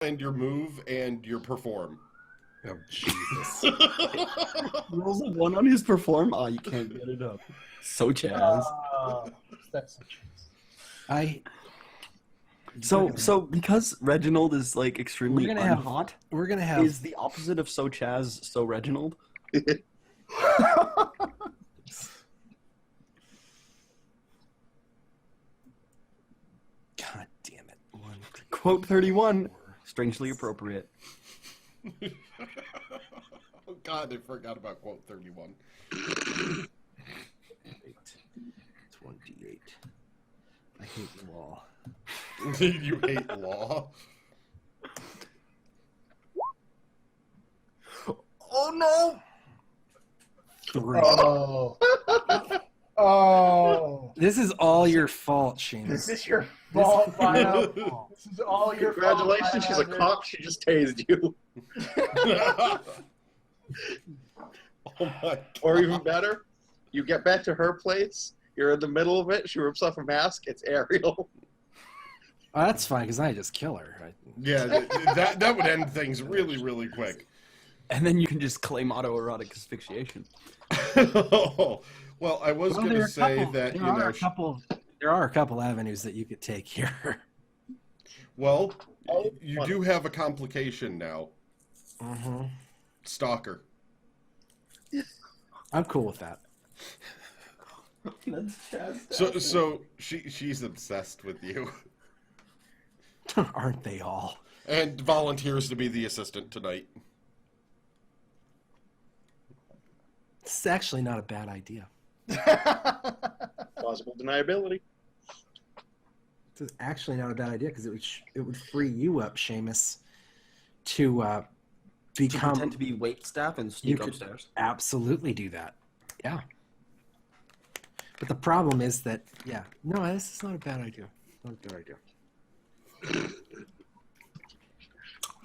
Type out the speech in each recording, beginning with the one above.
and your move and your perform. Oh, Jesus. Rolls a 1 on his perform. Oh, you can't get it up. So Chaz. That's so So because Reginald is like extremely We're gonna hot, We're gonna have. is the opposite of so Chaz so Reginald? God damn it! Quote 31, strangely appropriate. Oh God, I forgot about quote 31. 28. I hate law. You hate law? Oh no! 3. Oh. This is all your fault, Seamus. This is your fault, Bio. This is all your Congratulations, fault. she's a cop. She just tased you. Oh my God. Or even better, you get back to her place. You're in the middle of it. She rips off a mask. It's Ariel. Oh, that's fine because I just kill her. Right? Yeah, that would end things really, really quick. And then you can just claim autoerotic asphyxiation. Oh, well, I was going to say that, you know... There are a couple avenues that you could take here. Well, you do have a complication now. Mm-hmm. Stalker. I'm cool with that. So she's obsessed with you. Aren't they all? And volunteers to be the assistant tonight. This is actually not a bad idea. Plausible deniability. This is actually not a bad idea because it would free you up, Seamus, to become... pretend to be wait staff and sneak upstairs. Absolutely do that. Yeah. But the problem is that, no, this is not a bad idea. Not a good idea.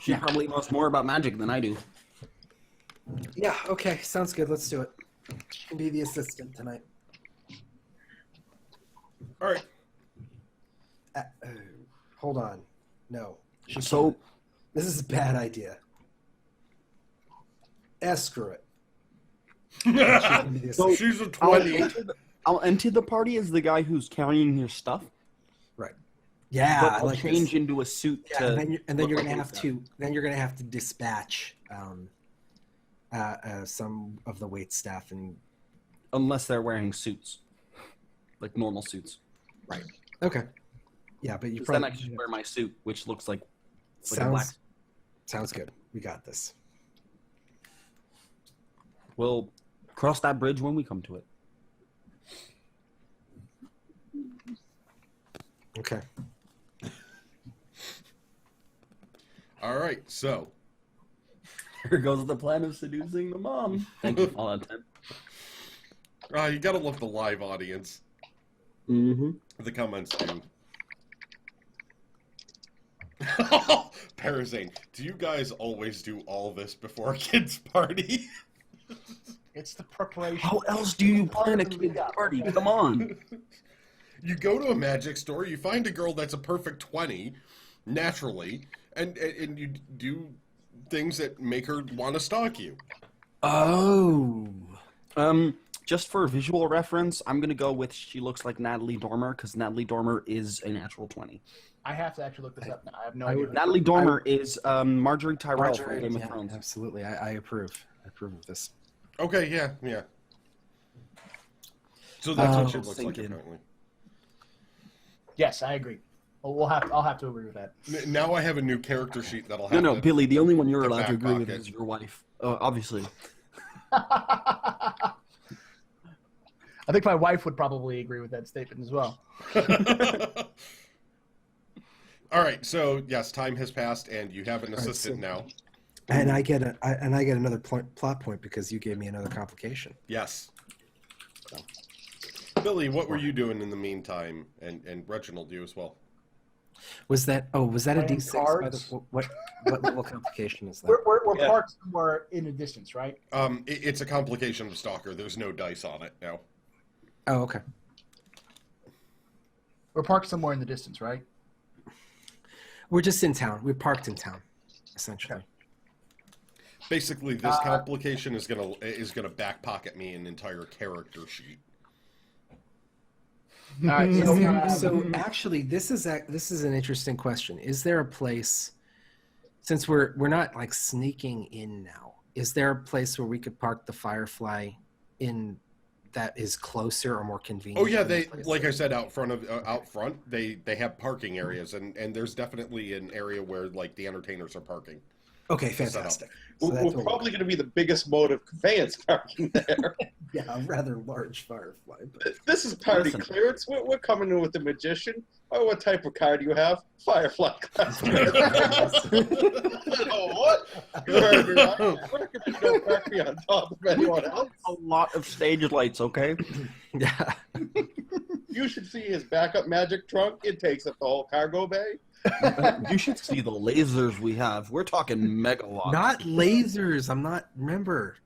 She probably knows more about magic than I do. Yeah, okay, sounds good. Let's do it. She can be the assistant tonight. All right. Hold on. No. So, this is a bad idea. Screw it. So she's a 20. I'll enter the party as the guy who's carrying your stuff. Right. Yeah, But I I'll like change this. into a suit Yeah, to and then you're look gonna like have to. Then you're gonna have to dispatch some of the wait staff and. unless they're wearing suits, like normal suits. Right. Okay. Yeah, but you 'Cause probably then I can just wear my suit, which looks like a black. Sounds good. We got this. We'll cross that bridge when we come to it. Okay. All right, so. Here goes the plan of seducing the mom. Thank you, Fallout 10. You gotta love the live audience. Mm-hmm. The comments do. Parazane, do you guys always do all this before a kid's party? It's the preparation. How else do you plan a kid's party? Come on. You go to a magic store, you find a girl that's a perfect 20, naturally, and you do things that make her want to stalk you. Oh. Just for visual reference, I'm going to go with she looks like Natalie Dormer, because Natalie Dormer is a natural 20. I have to actually look this up now. I have no idea. Natalie Dormer is Marjorie Tyrell from Game of Yeah, Thrones. absolutely. I approve. I approve of this. Okay, yeah. So that's what she looks like, thinking. apparently. Yes, I agree. Well, I'll have to agree with that. Now I have a new character sheet that'll have No, Billy, the only one you're the allowed to back agree with pocket. is your wife. Obviously. I think my wife would probably agree with that statement as well. All right, so yes, time has passed, and you have an assistant now. And I get another plot point because you gave me another complication. Yes. Billy, what were you doing in the meantime? And Reginald, you as well. Was that a Playing D6? By cards? the, what level complication is that? We're parked somewhere in a distance, right? It's a complication of Stalker. There's no dice on it now. Oh, okay. We're parked somewhere in the distance, right? We're just in town. We're parked in town, essentially. Basically, this complication is gonna back pocket me an entire character sheet. All right. So actually, this is an interesting question. Is there a place, since we're not like sneaking in now, is there a place where we could park the Firefly in that is closer or more convenient? Oh yeah, than they the place like that- I said out front they have parking areas and there's definitely an area where like the entertainers are parking. Okay, fantastic. So We're that's what probably going to be the biggest mode of conveyance parking there. yeah, a rather large Firefly. But... This is party Listen. clearance. We're coming in with the magician. Oh, what type of car do you have? Firefly class. Oh, what? Where can you go park me on top of anyone else? A lot of stage lights, okay? Yeah. You should see his backup magic trunk. It takes up the whole cargo bay. You should see the lasers we have. We're talking megawatts. Not lasers. I'm not. Remember.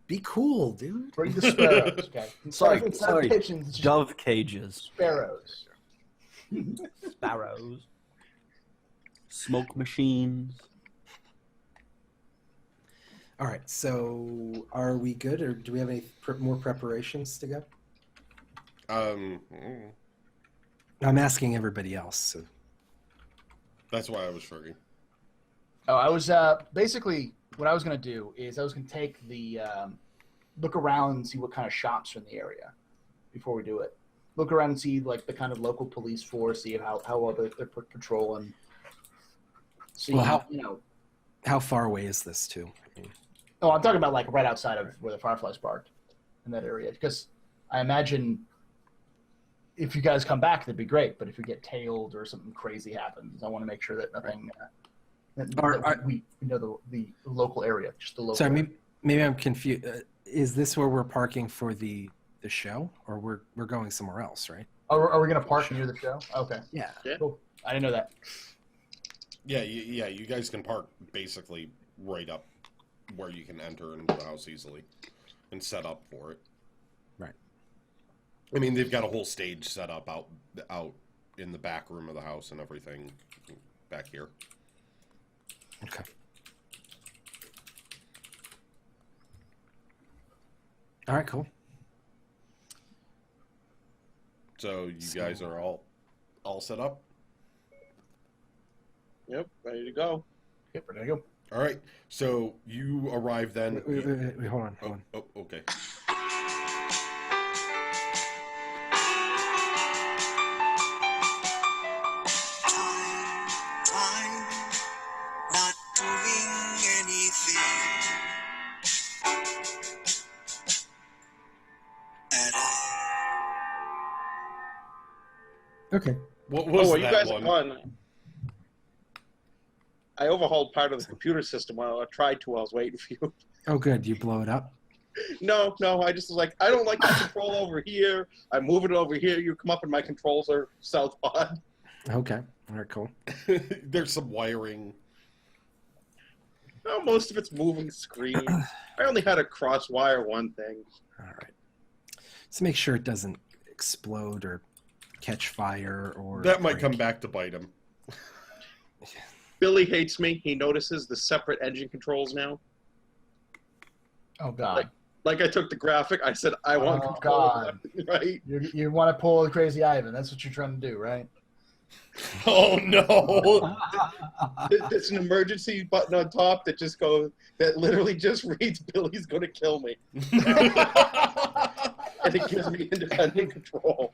Be cool, dude. Bring the sparrows. Okay. Sorry, It's not pigeons. It's just Dove cages. sparrows. Sparrows. Smoke machines. All right. So, are we good, or do we have any more preparations to go? I'm asking everybody else. So. That's why I was shrugging. Oh, I was basically what I was going to do is I was going to take the look around and see what kind of shops are in the area before we do it. Look around and see like the kind of local police force, see how well they're patrolling. See, Well, you know. How far away is this too? I mean, Oh, I'm talking about like right outside of where the Firefly's parked in that area. Because I imagine if you guys come back, that'd be great. But if you get tailed or something crazy happens, I want to make sure that nothing. That we know the local area, just the local. sorry, area. maybe I'm confused. Is this where we're parking for the show, or we're going somewhere else, right? Are we going to park near the show? Okay. Yeah. Cool. I didn't know that. Yeah, you guys can park basically right up where you can enter into the house easily and set up for it. Right. I mean, they've got a whole stage set up out in the back room of the house and everything back here. Okay. All right. Cool. So you guys are all set up? Yep, ready to go. Yep, ready to go. All right. So you arrive then. Wait, hold on. Oh, okay. Time, not doing anything at all. Okay. What was Oh, well, that you guys one? are gone. I overhauled part of the computer system while I tried to. I was waiting for you. Oh, good. You blow it up. No, I just was like, I don't like the control over here. I move it over here. You come up and my controls are southpod. Okay. All right. Cool. There's some wiring. No, most of it's moving screen. I only had to cross wire one thing. All right. So make sure it doesn't explode or catch fire or. That might break. come back to bite him. Billy hates me. He notices the separate engine controls now. Oh God. Like I took the graphic. I said, I want Oh, control of God. that, right? You want to pull a crazy Ivan? That's what you're trying to do, right? Oh no! There's an emergency button on top that just goes, that literally just reads, Billy's going to kill me. And it gives me independent control.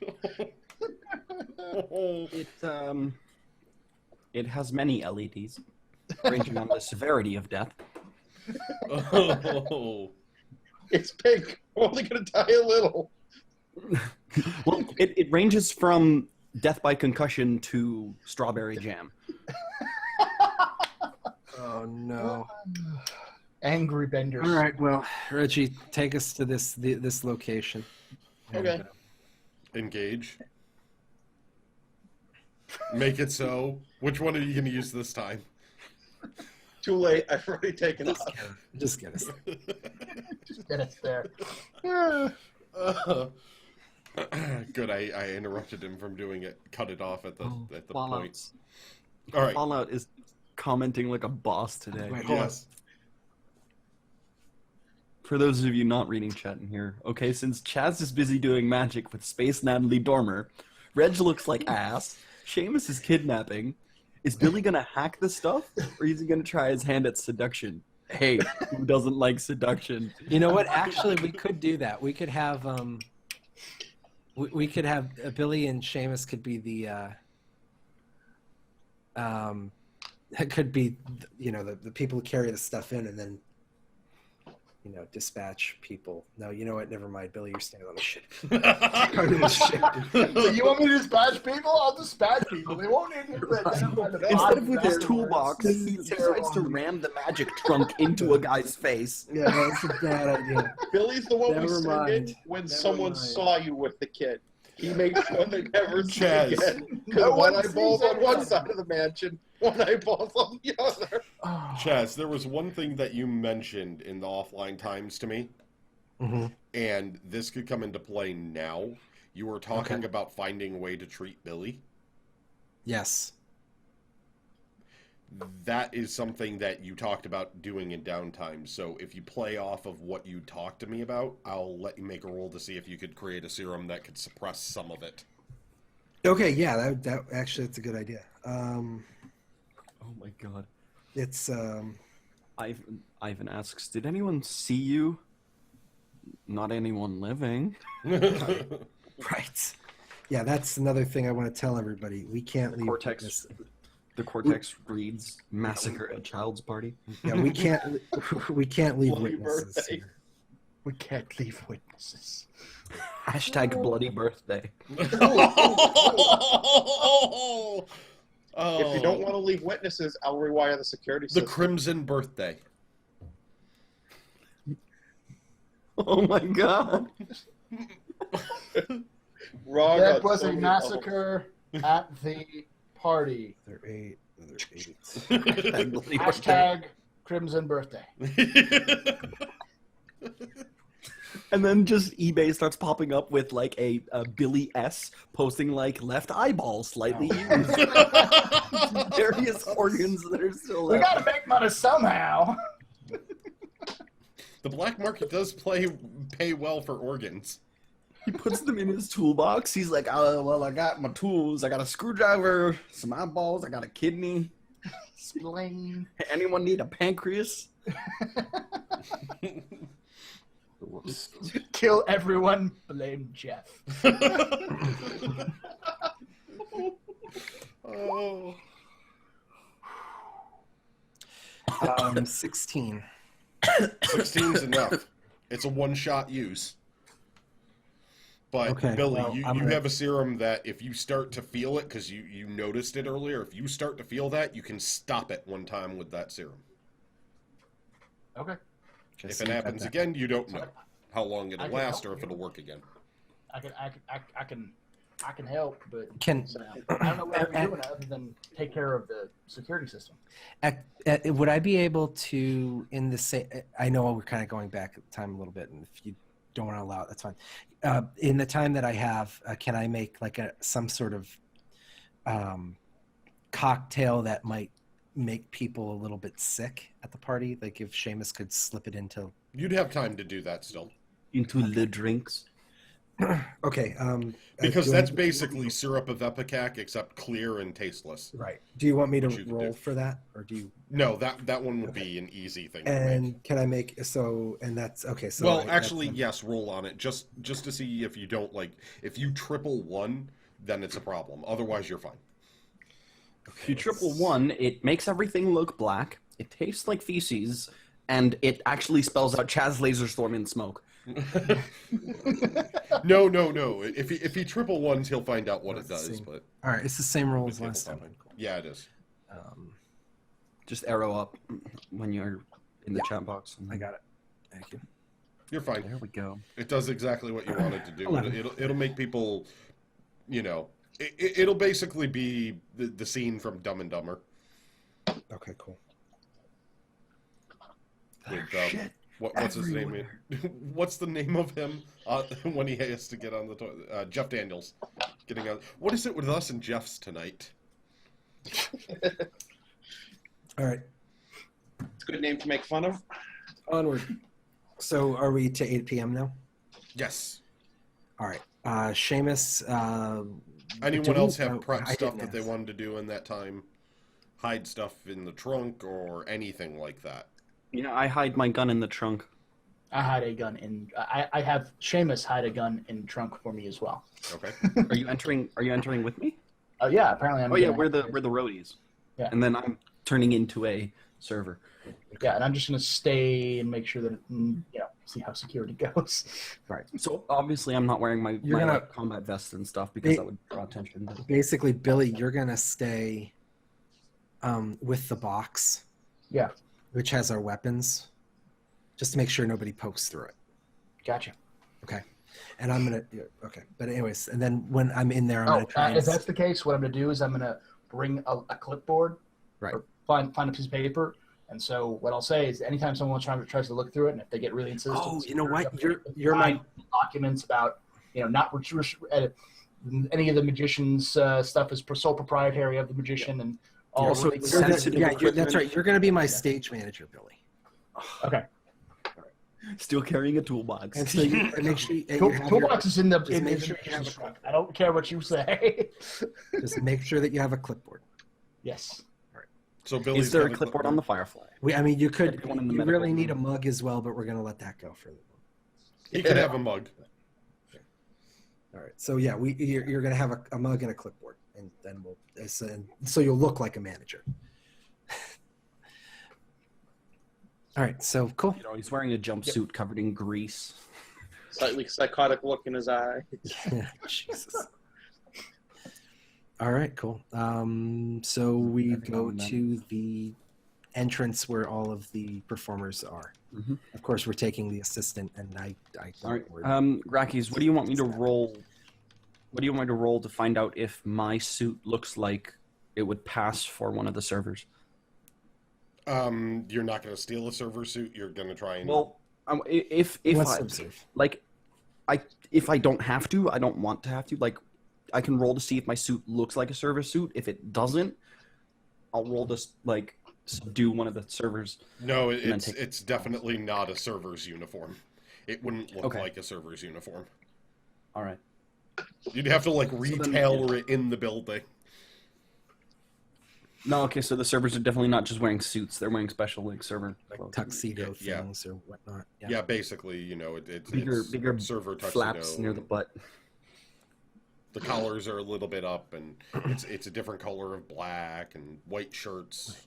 It has many LEDs, ranging on the severity of death. Oh. It's pink. I'm only going to die a little. Well, it ranges from death by concussion to strawberry jam. Oh no. Angry benders. All right. Well, Reggie, take us to this location. Okay. Engage. Make it so. Which one are you going to use this time? Too late. I've already taken off. Just get us there. Just get it there. Good, I interrupted him from doing it. Cut it off at the point. Fallout's- All right. Fallout is commenting like a boss today. Wait, hold on. Yes. For those of you not reading chat in here, okay, since Chaz is busy doing magic with Space Natalie Dormer, Reg looks like ass, Seamus is kidnapping. Is Billy gonna hack the stuff, or is he gonna try his hand at seduction? Hey, who doesn't like seduction? You know what? Actually, we could do that. We could have we could have Billy and Seamus could be the it could be the people who carry the stuff in, and then dispatch people. No, you know what? Never mind. Billy, you're staying on the ship. So you want me to dispatch people? I'll dispatch people. They won't even Instead of with his toolbox, he decides to ram the magic trunk into a guy's face. Yeah, that's a bad idea. Billy's the one we Never send in mind. when Never someone mind. saw you with the kid. He makes sure they never see Chaz. again. No One one eyeball's sees on one anyone. side of the mansion, one eyeball's on the other. Chaz, there was one thing that you mentioned in the offline times to me, Mhm. and this could come into play now. You were talking Okay. about finding a way to treat Billy. Yes. That is something that you talked about doing in downtime. So if you play off of what you talked to me about, I'll let you make a roll to see if you could create a serum that could suppress some of it. Okay. Yeah. That actually, that's a good idea. Oh my god. It's Ivan asks, did anyone see you? Not anyone living. right. Yeah, that's another thing I want to tell everybody. We can't leave Cortex. this. The Cortex reads massacre at child's party. Yeah, we can't. We can't leave Bloody witnesses. birthday. Here. We can't leave witnesses. Hashtag bloody birthday. If you don't want to leave witnesses, I'll rewire the security The system. Crimson Birthday. Oh my god. Raw There got was so a many massacre at the party. They're eight. They're eight. Hashtag bloody birthday. Hashtag Crimson Birthday. And then just eBay starts popping up with like a Billy S posting like left eyeball slightly used. Various organs that are still We left. gotta make money somehow. The black market does pay well for organs. He puts them in his toolbox. He's like, oh, well, I got my tools. I got a screwdriver, some eyeballs, I got a kidney. Spleen. Anyone need a pancreas? Kill everyone. Blame Jeff. Oh. 16. 16's enough. It's a one-shot use. But, Okay, Billy, well, you I'm gonna- have a serum that if you start to feel it, because you noticed it earlier, if you start to feel that, you can stop it one time with that serum. Okay. If it happens again, you don't know how long it'll I can last help or if you. it'll work again. I can help, but Can I don't know what I'm doing other than take care of the security system. would I be able to in the same? I know we're kind of going back in time a little bit, and if you don't want to allow it, that's fine. In the time that I have, can I make like some sort of cocktail that might make people a little bit sick at the party? Like if Seamus could slip it into. You'd have time to do that still. Into the drinks. Okay. Because do that's I- basically syrup of Epicac, except clear and tasteless. right. Do you want me to Which you can roll do. for that, or do you? No, that one would be an easy thing to make. And can I make so? And that's okay. So Well, that's- actually, yes, roll on it just to see if you don't if you triple one, then it's a problem. Otherwise, you're fine. If you triple one, it makes everything look black. It tastes like feces, and it actually spells out Chaz Laserstorm in smoke. No. If he triple ones, he'll find out what it Let's does. see. But All right, it's the same rule as with last time. tabletop. Yeah, it is. Just arrow up when you're in the chat box. I got it. Thank you. You're fine. There we go. It does exactly what you want it to do. 11. It'll make people, it'll basically be the scene from Dumb and Dumber. Okay, cool. With, Shit. What's his name? What's the name of him when he has to get on the toilet? Jeff Daniels. Getting on. What is it with us and Jeffs tonight? All right, It's a good name to make fun of. onward. So are we to 8 p.m. now? Yes. All right. Seamus. Anyone else have I prep stuff didn't that they ask. wanted to do in that time? Hide stuff in the trunk or anything like that? Yeah, I hide my gun in the trunk. I hide a gun in. I have Seamus hide a gun in trunk for me as well. Okay. Are you entering with me? Oh yeah, apparently I'm. Oh yeah, gonna we're the have- roadies. Yeah. And then I'm turning into a server. Yeah, and I'm just gonna stay and make sure that see how security goes. Right. So obviously I'm not wearing my, You're gonna- combat vest and stuff because that would draw attention. Basically, Billy, you're gonna stay with the box. Yeah. Which has our weapons, just to make sure nobody pokes through it. Gotcha. Okay. And I'm gonna. Yeah, okay. But anyways, and then when I'm in there, I'm gonna Oh, try and if that's the case, what I'm gonna do is I'm gonna bring a clipboard. Right. Or find a piece of paper. And so what I'll say is, anytime someone tries to look through it, and if they get really insistent, Oh, you know what? You're my. documents about not any of the magician's stuff is sole proprietary of the magician and all. So really you're sensitive yeah, that's equipment. right. You're gonna be my stage manager, Billy. Okay. Still carrying a toolbox. And so you make sure you have your- Toolbox is in the. just in make the sure you have magician's a trunk. I don't care what you say. just make sure that you have a clipboard. Yes. So Billy's Is there a got clipboard on the Firefly? I mean, you could. Everyone in the You medical really need a room. mug as well, but we're gonna let that go for the moment. He could have a mug. All right. So yeah, you're gonna have a mug and a clipboard, and then so you'll look like a manager. All right. So cool. You know, he's wearing a jumpsuit covered in grease. Slightly psychotic look in his eye. Jesus. All right. Cool. So we Every now go and then. to the entrance where all of the performers are. Mhm. Of course, we're taking the assistant, and I All right, we're- Grakees, what do you want me to roll? What do you want me to roll to find out if my suit looks like it would pass for one of the servers? You're not going to steal a server suit. You're going to try and. Well, if Let's I observe. like, if I don't have to, I don't want to have to. Like, I can roll to see if my suit looks like a server suit. If it doesn't, I'll roll to like subdue one of the servers. No, then it's take- it's definitely not a server's uniform. It wouldn't look Okay. like a server's uniform. All right. You'd have to like then- retailer it in the building. No, okay, so the servers are definitely not just wearing suits; they're wearing special like server Like clothes. tuxedo Yeah. things or whatnot. Yeah, basically, it's bigger server tuxedo. flaps near the butt. The collars are a little bit up, and it's a different color of black and white shirts.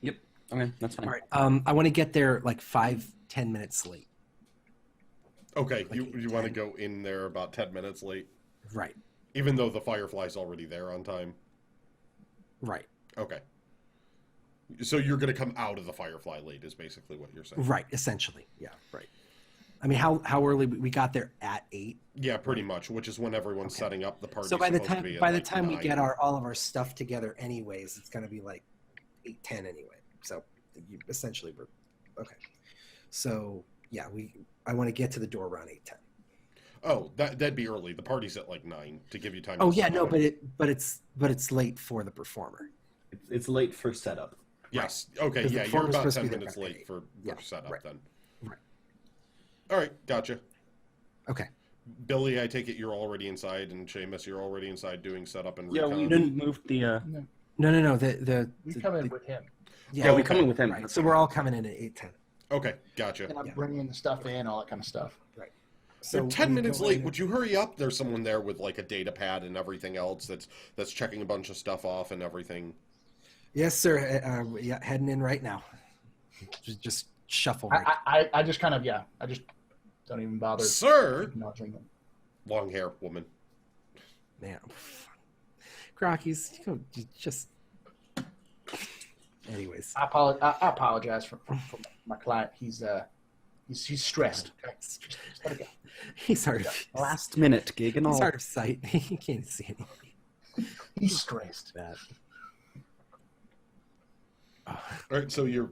Yep. Okay, that's fine. All right. I want to get there like 5-10 minutes late. Okay, Like you want to go in there about 10 minutes late, Right. even though the Firefly's already there on time. Right. Okay. So you're going to come out of the Firefly late, is basically what you're saying. Right. Essentially. Yeah. Right. I mean, how early we got there at 8? Yeah, pretty much, which is when everyone's Okay. setting up the party. So by the time we get all of our stuff together, anyways, it's going to be like 8:10 anyway. So essentially, we're okay. So yeah, I want to get to the door around 8:10. Oh, that'd be early. The party's at like 9 to give you time. Oh to yeah, set no, up. but it's late for the performer. It's late for setup. Yes. Okay. 'Cause the Yeah, you're performer's about supposed to 10 be there minutes by late 8. for Yeah, setup right. then. Right. All right. Gotcha. Okay. Billy, I take it you're already inside, and Seamus, you're already inside doing setup and Yeah, recon. we didn't move the. No. The We come in with him. Yeah, we okay. come in with him. Right. So we're all coming in at 8:10. Okay, gotcha. And I'm Yeah. bringing the stuff in, all that kind of stuff. So So 10 we minutes go late. in- Would you hurry up? There's someone there with like a data pad and everything else that's checking a bunch of stuff off and everything. Yes, sir. Yeah, heading in right now. Just shuffle right. I just kind of I just don't even bother Sir, acknowledging them. long hair woman. Man, Grakees, just. Anyways, I apologize for my client. He's stressed. Okay? Just let it go. he's hard. Last minute gig and He's all. hard of sight. He can't see anything. He's stressed. Bad. Oh. All right, so you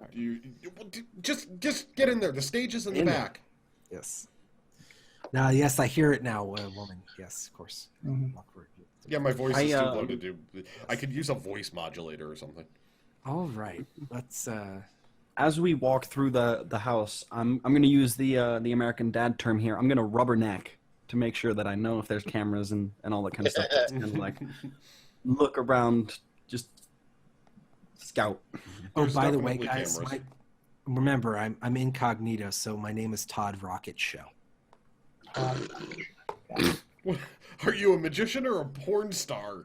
just get in there. The stage is in the In there. back. Yes. Now, yes, I hear it now, woman. Yes, of course. Awkward. Yeah, my voice is too I, low to do. I could use a voice modulator or something. All right. Let's. As we walk through the house, I'm going to use the American Dad term here. I'm going to rubberneck to make sure that I know if there's cameras and all that kind of stuff. It's kind of like look around, just scout. Oh, There's by the way, definitely guys, cameras. remember I'm incognito, so my name is Todd Rocket Show. Are you a magician or a porn star?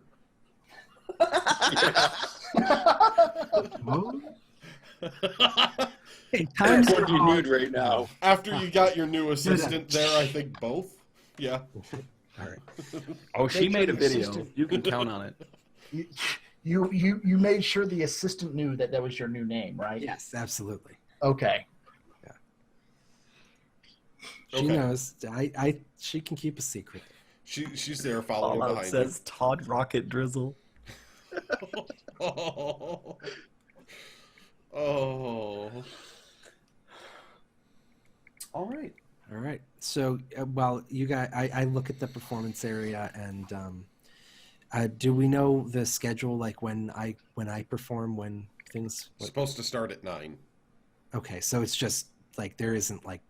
Hey, That's times what are you hard. need right now. After you got your new assistant there, I think both. Yeah. All right. Oh, she Make sure made a the video. assistant- You can count on it. You made sure the assistant knew that that was your new name, right? Yes, absolutely. Okay. She Okay. knows. She can keep a secret. She's there following All out behind says Todd Rocket Drizzle. you. Oh. Oh. All right. All right. So, while you guys, I look at the performance area, and do we know the schedule? Like when I perform, when things. Supposed to start at 9. Okay, so it's just like there isn't like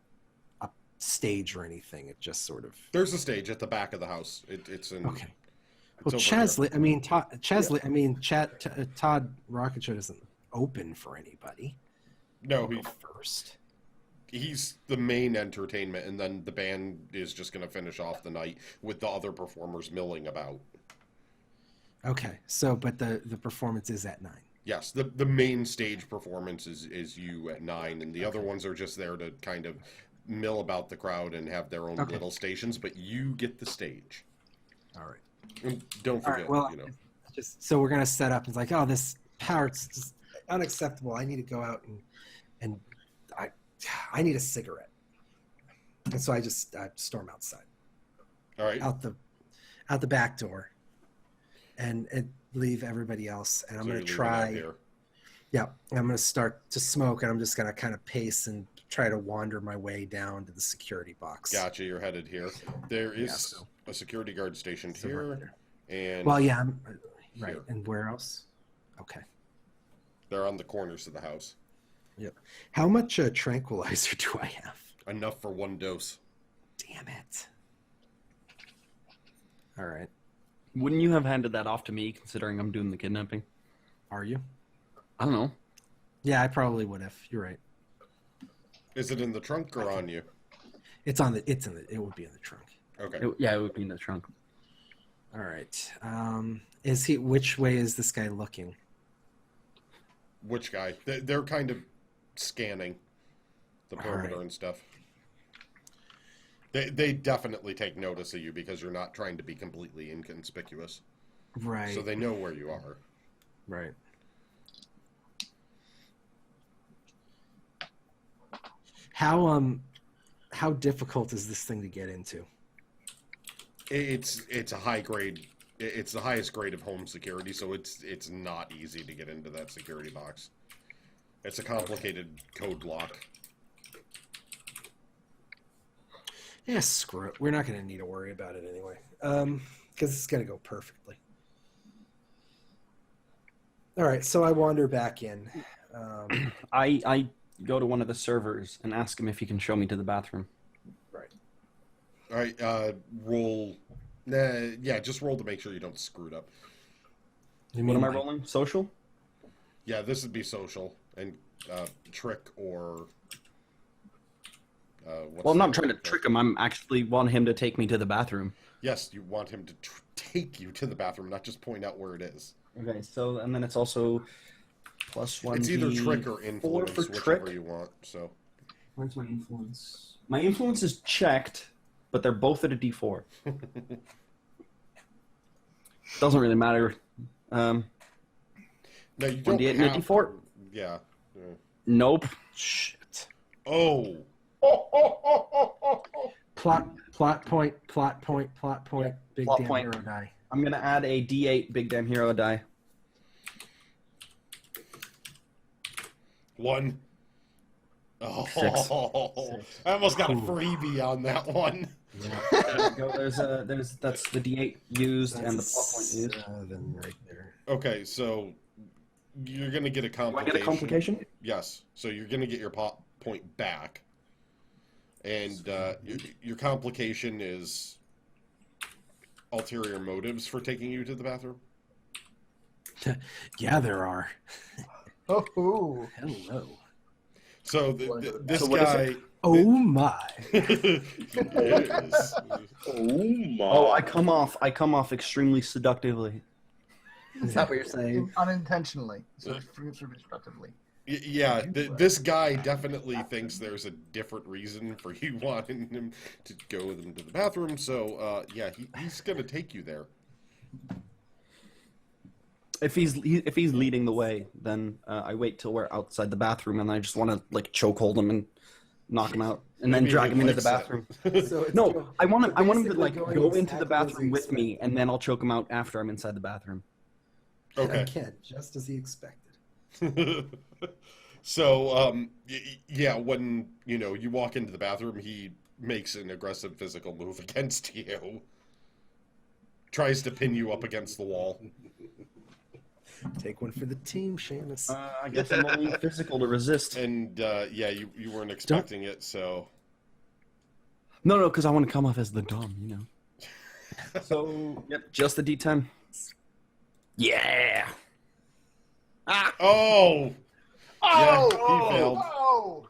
a stage or anything. It just sort of. There's a stage at the back of the house. It's in. Okay. It's Well, over Chesley. I mean, Chesley. I mean, Todd Rocket Show doesn't open for anybody. here. No, Go first. he's the main entertainment, and then the band is just going to finish off the night with the other performers milling about. Okay. So, but the performance is at 9. Yes, the main stage performance is you at 9, and the other ones are just there to kind of mill about the crowd and have their own Okay. little stations, but you get the stage. All right. And don't All forget, right. Well, you know. just so we're gonna set up. It's like, oh, this power, it's just unacceptable. I need to go out and I need a cigarette. And so I just storm outside, All right. out the back door, and leave everybody else. And I'm So gonna you're leaving try. out here. Yeah, I'm gonna start to smoke, and I'm just gonna kind of pace and try to wander my way down to the security box. Gotcha, you're headed here. There is Yeah, so- a security guard stationed So right here, there. and Well, yeah, I'm, right. here. And where else? Okay. They're on the corners of the house. How much tranquilizer do I have? Enough for 1 dose. Damn it. All right. Wouldn't you have handed that off to me, considering I'm doing the kidnapping? Are you? I don't know. Yeah, I probably would have. You're right. Is it in the trunk or on you? It would be in the trunk. Okay. It would be in the trunk. All right. Which way is this guy looking? Which guy? They're kind of scanning the perimeter right. and stuff. They definitely take notice of you because you're not trying to be completely inconspicuous. Right. So they know where you are. Right. How difficult is this thing to get into? It's a high grade. It's the highest grade of home security, so it's not easy to get into that security box. It's a complicated code block. Yeah, screw it. We're not going to need to worry about it anyway. Because it's going to go perfectly. All right, so I wander back in. I go to one of the servers and ask him if he can show me to the bathroom. Right. All right, roll. Yeah, just roll to make sure you don't screw it up. You What mean am I like- rolling? Social? Yeah, this would be social and trick or. Well, I'm not trying to trick him. I'm actually want him to take me to the bathroom. Yes, you want him to take you to the bathroom, not just point out where it is. Okay, so and then it's also +1. It's either trick or influence, for whichever trick. you want. So Where's my influence? My influence is checked, but they're both at a D4. Doesn't really matter. no, you don't 1d8 and a have D4? to- Yeah. Nope. Shit. Oh, Plot point. Big Plot damn point. hero die. I'm gonna add a D8 big damn hero die. 1. Oh, Six. I almost got a freebie on that one. There you go. That's the D8 used and the plot point used. 7 right there. Okay, so you're going to get a Do I complication. get a complication? Yes. So you're going to get your plot point back. And your complication is ulterior motives for taking you to the bathroom? Yeah, there are. Oh, Hello. So this So what is guy... Oh my. Yes. Oh my! Oh, I come off extremely seductively. Is that what you're saying? unintentionally, so destructively. Yeah, this guy definitely thinks there's a different reason for you wanting him to go with him to the bathroom. So, yeah, he's going to take you there. If he's leading the way, then I wait till we're outside the bathroom, and I just want to like chokehold him and knock him out, and then Maybe drag he him into the likes bathroom. So it's No, I want him to like basically go going into the exactly as bathroom he with me, expected. and then I'll choke him out after I'm inside the bathroom. Okay. Again, just as he expected. So, yeah, when, you walk into the bathroom, he makes an aggressive physical move against you. Tries to pin you up against the wall. Take one for the team, Seamus. I guess I'm only physical to resist. And, yeah, you weren't expecting it, so... No, because I want to come off as the dumb, So, yep, just the D10. Yeah. Oh! Yeah, he failed. Oh!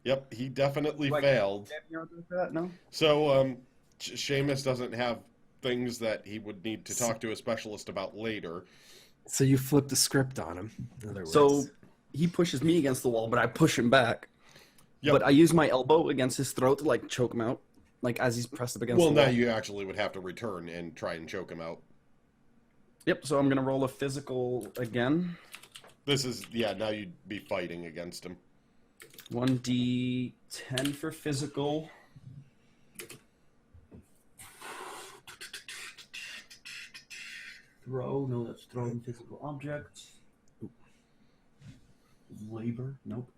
Yep, he definitely Like- failed. No. So, Seamus doesn't have things that he would need to talk to a specialist about later. So you flip the script on him. In other words. So he pushes me against the wall, but I push him back. Yep. But I use my elbow against his throat to like choke him out, like as he's pressed up against Well, the now wall. you actually would have to return and try and choke him out. Yep. So I'm gonna roll a physical again. This is, yeah, now you'd be fighting against him. 1d10 for physical. Throw. No, that's throwing physical objects. Labor. Nope.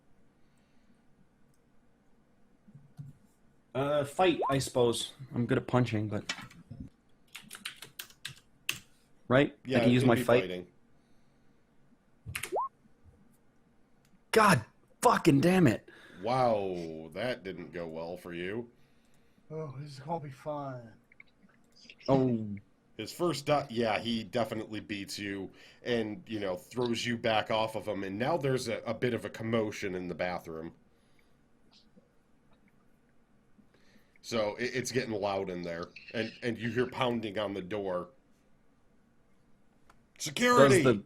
Fight, I suppose. I'm good at punching, but... Right? Yeah, I can use it'd my be fight. fighting. God fucking damn it. Wow, that didn't go well for you. Oh, this is gonna be fun. Oh, His first dot, yeah, he definitely beats you and, throws you back off of him. And now there's a bit of a commotion in the bathroom. So it's getting loud in there. And you hear pounding on the door. Security!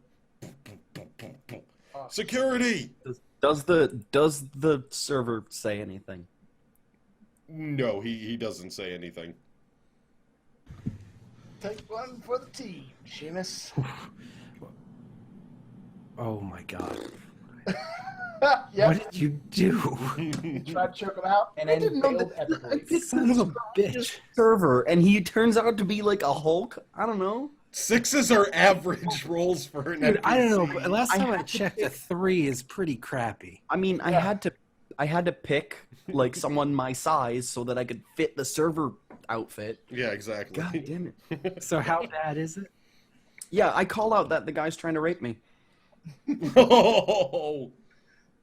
Security! does the server say anything? No, he doesn't say anything. Take one for the team, Seamus. Oh my god. Yep. What did you do? Tried to choke him out, and then failed epically. Son of a bitch. Server, and he turns out to be like a Hulk? I don't know. 6s are average rolls for an Dude, I don't know, NPC. but last I time I had to checked, a 3 is pretty crappy. I mean, I had to pick like someone my size so that I could fit the server outfit. Yeah, exactly. God damn it. So how bad is it? Yeah, I call out that the guy's trying to rape me. Oh!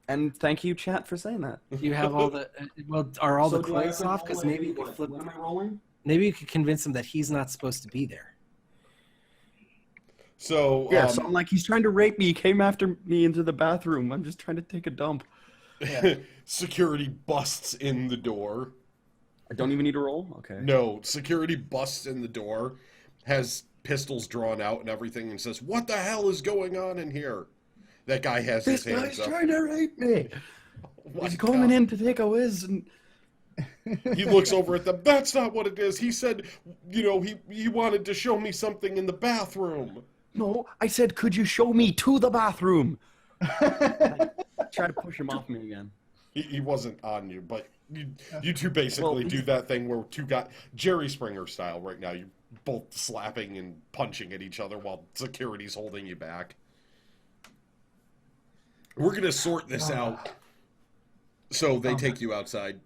And thank you, chat, for saying that. You have all the well, are all So the do I clothes roll off? Because a- maybe you could what flip. am I rolling? Maybe you could convince him that he's not supposed to be there. So, Yeah, so I'm like, he's trying to rape me. He came after me into the bathroom. I'm just trying to take a dump. security busts in the door. I don't even need to roll? Okay. No, security busts in the door, has pistols drawn out and everything, and says, "What the hell is going on in here?" That guy has This his guy's hands up. trying to rape me. Oh my He's coming God. in to take a whiz. And... He looks over at them. That's not what it is. He said, he wanted to show me something in the bathroom. No, I said, could you show me to the bathroom? Try to push him off me again. He wasn't on you, but you two basically do that thing where two got Jerry Springer style right now. You're both slapping and punching at each other while security's holding you back. We're gonna sort this out. So they take you outside.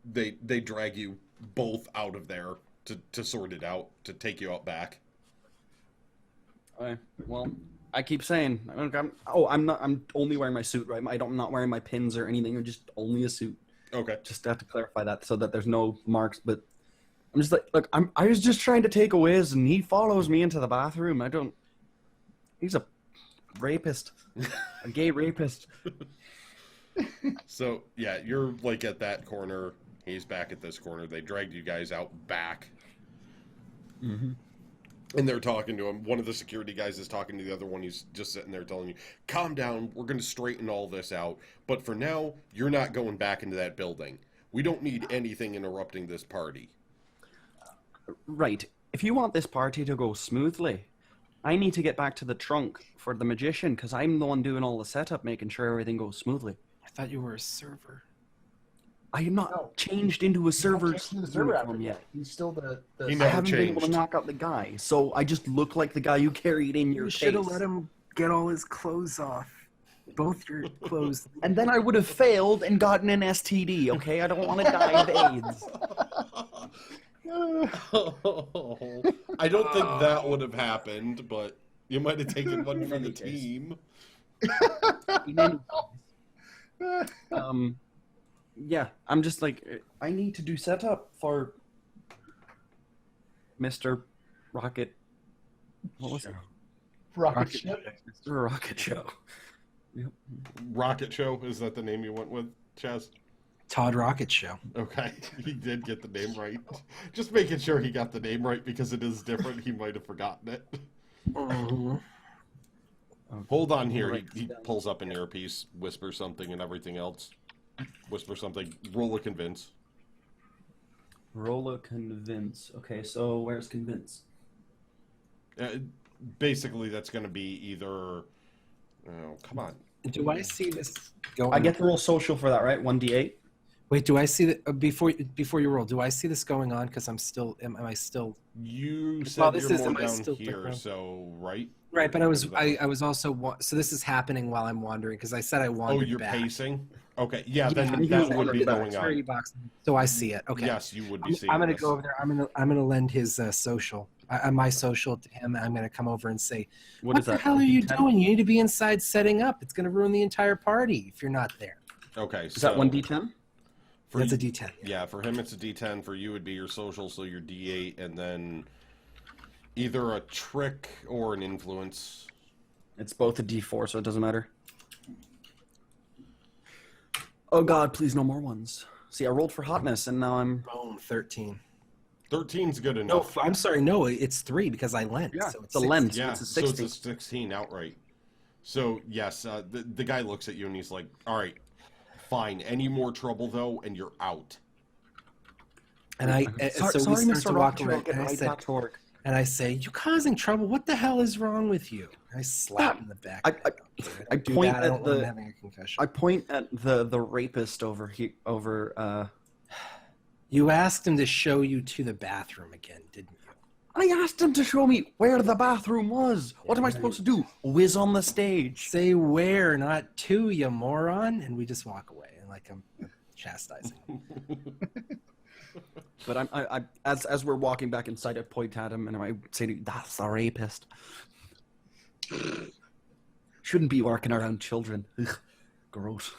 They drag you both out of there to sort it out, to take you out back. Okay. Well, I keep saying, I'm only wearing my suit, right? I'm not wearing my pins or anything. I'm just only a suit. Okay. Just have to clarify that so that there's no marks. But I'm just like, look, I was just trying to take a whiz, and he follows me into the bathroom. He's a rapist, a gay rapist. So yeah, you're like at that corner. He's back at this corner. They dragged you guys out back. Mm-hmm. And they're talking to him. One of the security guys is talking to the other one. He's just sitting there telling you, calm down. We're going to straighten all this out. But for now, you're not going back into that building. We don't need anything interrupting this party. Right. If you want this party to go smoothly, I need to get back to the trunk for the magician, because I'm the one doing all the setup, making sure everything goes smoothly. I thought you were a server. I am not changed into a server's uniform yet. He's still the He I never haven't been able to changed. knock out the guy, so I just look like the guy you carried in your You case. should have let him get all his clothes off. Both your clothes. And then I would have failed and gotten an STD, okay? I don't want to die of AIDS. I don't think that would have happened, but you might have taken one for the team. Yeah, I'm just like, I need to do setup for Mr. Rocket. What was it? rocket ship. Mr. Rocket Show. Yep. Rocket Show, is that the name you went with, Chaz? Todd Rocket Show. Okay, he did get the name right. Just making sure he got the name right because it is different. He might have forgotten it. Mm-hmm. Hold on here. He pulls up an earpiece, whispers something and everything else. Whisper something. Roll a convince. Roll a convince. Okay, so where's convince? Basically, that's going to be either... Oh, come on. Do I see this going? I get to roll social for that, right? 1d8? Wait, do I see that before you roll? Do I see this going on? Because I'm still. Am I still? You said Well, this you're is- more am I down still here, thinking? so right? Right, but I was also. So this is happening while I'm wandering because I said I Oh, wandered you're back. pacing? Okay, yeah, I'm then here that would be back. going on. Security box. So I see it. Okay. Yes, you would be seeing I'm gonna this. go over there. I'm gonna lend his social, my social to him. I'm gonna come over and say, What "What is the that? hell are you 10? doing? You need to be inside setting up. It's gonna ruin the entire party if you're not there." Okay, Is that 1d10? That's a D10. Yeah, for him it's a D10. For you, it'd be your social, so your D8, and then either a trick or an influence. It's both a d4, so it doesn't matter. Oh god, please no more ones. See, I rolled for hotness, and now I'm... Boom, 13. 13's good No, enough. I'm sorry. No, it's 3 because I lent. Yeah, so it's a 6. lend. Yeah, It's a so 16. it's a 16 outright. So, yes, the guy looks at you and he's like, all right, fine. Any more trouble, though, and you're out. And I Sorry, so we sorry start Mr. to walk Rocket, away, I'll get and I right said, back to work. and I say, "You causing trouble? What the hell is wrong with you?" I slap him in the back. I do point that. I at don't want him the... having a concussion. I point at the rapist over here, You asked him to show you to the bathroom again, didn't you? I asked him to show me where the bathroom was. What am I supposed to do? Whiz on the stage. Say where, not to, you moron. And we just walk away, and like I'm chastising him. But I as we're walking back inside, I point at him and I say, to you, "That's a rapist. Shouldn't be working around children. Ugh, gross."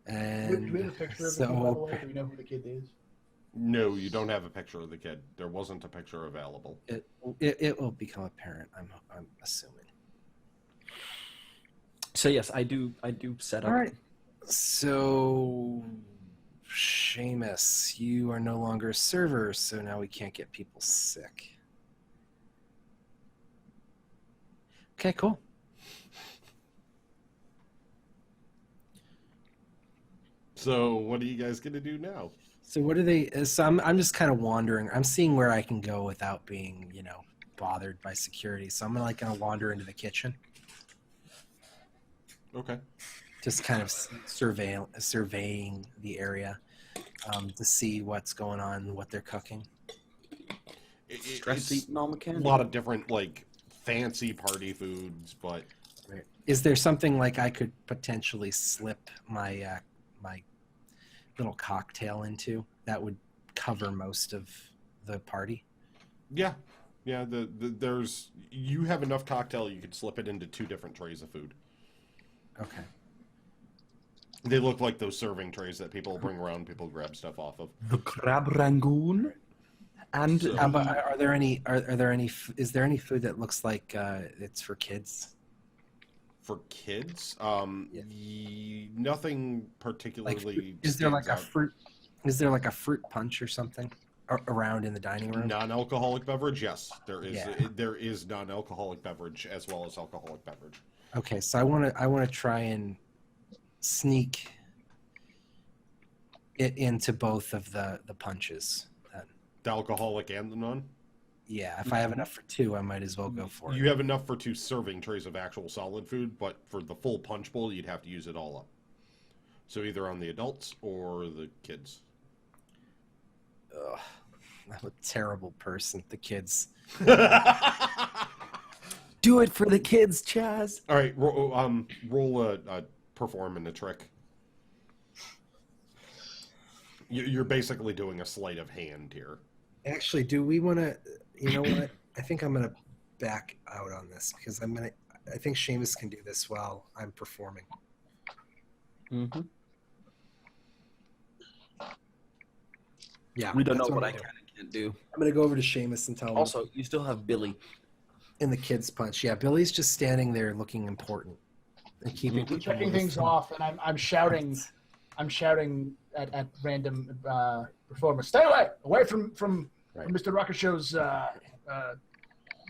Do we have a And picture of him, by the so way? Do we know who the kid is? No, you don't have a picture of the kid. There wasn't a picture available. it will become apparent. I'm assuming. So yes, I do set up. All right. So, Seamus, you are no longer a server, so now we can't get people sick. Okay, cool. So, what are you guys going to do now? So what are they? So I'm just kind of wandering. I'm seeing where I can go without being, bothered by security. So I'm gonna wander into the kitchen, Okay. just kind of surveying the area to see what's going on, what they're cooking. Stress It's eating all a mechanic. lot of different, like, fancy party foods, but Is there something like I could potentially slip my my little cocktail into that would cover most of the party? Yeah. Yeah, there's you have enough cocktail you could slip it into 2 different trays of food. Okay. They look like those serving trays that people bring around, people grab stuff off of. The crab rangoon. And But are there any? Are there any? Is there any food that looks like it's for kids? For kids, Yeah. nothing particularly. Is there like stands a out. fruit? Is there like a fruit punch or something around in the dining room? Non-alcoholic beverage? Yes, there is. Yeah. There is non-alcoholic beverage as well as alcoholic beverage. Okay, so I want to try and sneak it into both of the punches. Then. The alcoholic and the non. Yeah, if I have enough for 2, I might as well go for it. You have enough for 2 serving trays of actual solid food, but for the full punch bowl, you'd have to use it all up. So either on the adults or the kids. Ugh, I'm a terrible person. The kids. do it for the kids, Chaz. All right, roll a perform and a trick. You're basically doing a sleight of hand here. Actually, do we want to? You know what? I think I'm gonna back out on this because I think Seamus can do this while I'm performing. Mm-hmm. Yeah, We don't know that's what I I'm can gonna do. and can't do. I'm gonna go over to Seamus and tell him. Also, you still have Billy. In the kids punch, yeah. Billy's just standing there looking important and keeping We're people checking away things from- off, and I'm shouting at random performers. Stay away from Right. Mr. Rocket Show's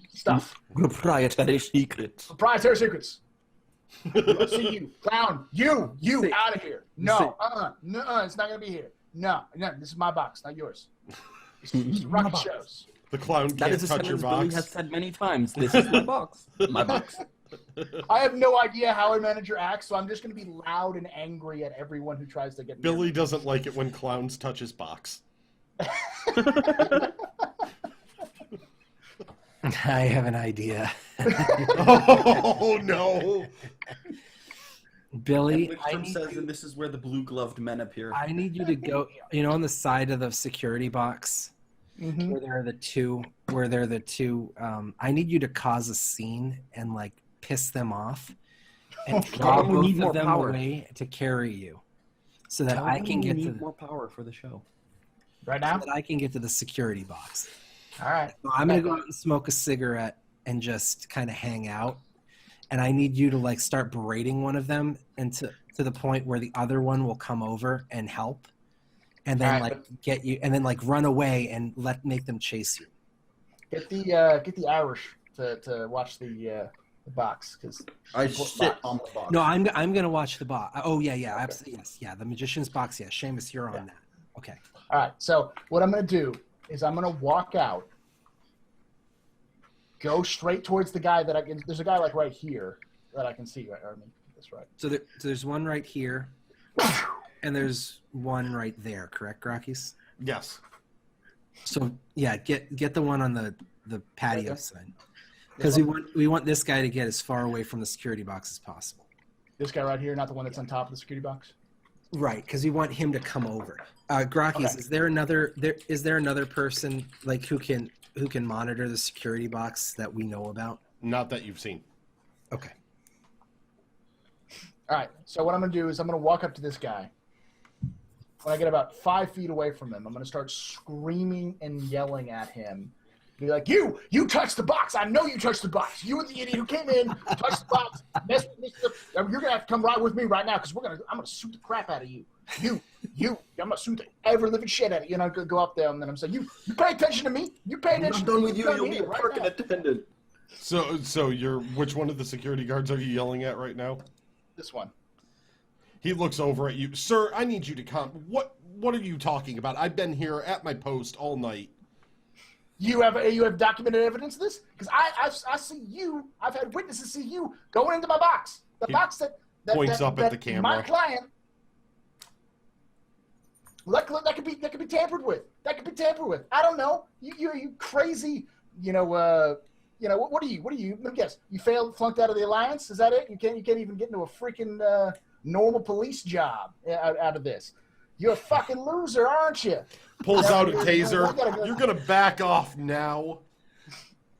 stuff. Proprietary secrets. Proprietary secrets. I see you, clown. You See. out of here. No, it's not gonna be here. No, this is my box, not yours. It's Rocket Show's. The clown That can't is a touch your sentence Billy box. has said many times. This is my box. My box. I have no idea how a manager acts, so I'm just going to be loud and angry at everyone who tries to get near Billy me. doesn't like it when clowns touch his box. I have an idea. Oh no! Billy, Wickstrom says, and this is where the blue-gloved men appear. I need you to go. You know, on the side of the security box Mhm. where there are the two. I need you to cause a scene and like piss them off, and draw Tell them we both need more of them power. away to carry you, so that Tell I them can we get need to the, more power for the show. Right so now? that I can get to the security box. All right. So I'm gonna go out and smoke a cigarette and just kind of hang out. And I need you to like start berating one of them and to the point where the other one will come over and help, and then All right, like get you, and then like run away and make them chase you. Get the Irish to watch the box because I sit on the box. No, I'm gonna watch the box. Oh yeah, absolutely yes, yeah. The magician's box, yeah. Seamus, you're on that. Okay. All right. So what I'm going to do is I'm going to walk out, go straight towards the guy that I can. There's a guy like right here that I can see. Right? I mean, that's right. So there's one right here, and there's one right there. Correct, Grakees? Yes. So yeah, get the one on the patio Okay. side, because we want this guy to get as far away from the security box as possible. This guy right here, not the one that's on top of the security box. Right, because we want him to come over. Grakees, Okay. is there another person like who can monitor the security box that we know about? Not that you've seen. Okay. All right. So what I'm going to do is I'm going to walk up to this guy. When I get about 5 feet away from him, I'm going to start screaming and yelling at him. Be like, you touched the box. I know you touched the box. You were the idiot who came in, touched the box, messed with me. You're going to have to come right with me right now because I'm going to shoot the crap out of you. I'm going to shoot the ever living shit out of you. And I'm going to go up there and then I'm saying, you pay attention to me. You pay I'm attention not to done me. with you. come You'll be here a right parking now. attendant. So you're which one of the security guards are you yelling at right now? This one. He looks over at you, sir. I need you to come. What are you talking about? I've been here at my post all night. You have documented evidence of this? Because I see you. I've had witnesses see you going into my box. The He box that points up at the camera. My client. That could be tampered with. That could be tampered with. I don't know. You crazy. You know, what are you? Let me guess. You flunked out of the Alliance? Is that it? You can't even get into a freaking normal police job out of this. You're a fucking loser, aren't you? Pulls out a I taser. gotta go. You're gonna back off now.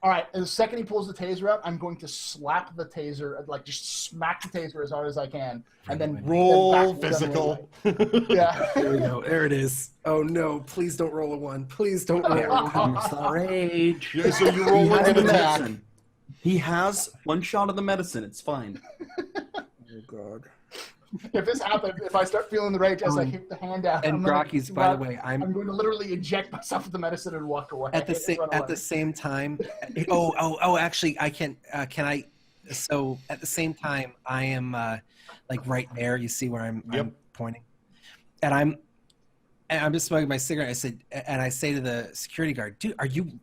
All right, and the second he pulls the taser out, I'm going to slap the taser, like just smack the taser as hard as I can, and then Roll then backwards on the physical. other way. Yeah. There we go. There it is. Oh no! Please don't roll a 1. Please don't roll a 1. Comes the rage. Yeah, so you He roll has an the attack. medicine. He has one shot of the medicine. It's fine. Oh god. If this happens, if I start feeling the rage as I hit the hand out, And I'm gonna Grakees, by the way, I'm going to literally inject myself with the medicine and walk away. at the same Run away. same time. Oh! Actually, I can. Can I? So at the same time, I am like right there. You see where I'm pointing, and I'm just smoking my cigarette. I say to the security guard, "Dude, are you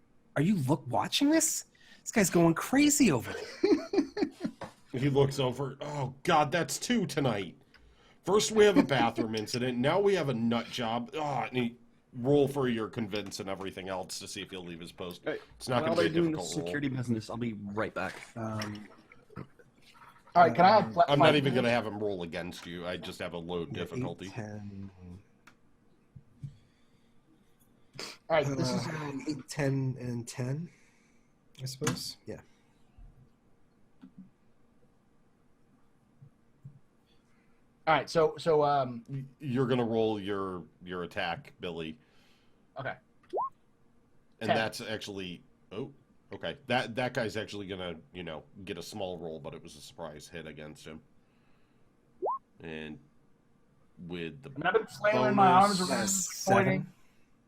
watching this? This guy's going crazy over there." He looks over. Oh God, that's 2 tonight. First we have a bathroom incident. Now we have a nut job. Oh, and he roll for your convince and everything else to see if he'll leave his post. It's not While going to be they're a doing difficult roll. security business, I'll be right back. All right, can I have? I'm not even going to have him roll against you. I just have a low difficulty. 8, 10, All right, this is 8, 10, and 10. I suppose. Yeah. all right. So You're going to roll your attack, Billy. okay. And 10. that's actually okay. That guy's actually gonna, get a small roll, but it was a surprise hit against him. And with the And I've been flailing my arms bonus, around, Yes, pointing. 7.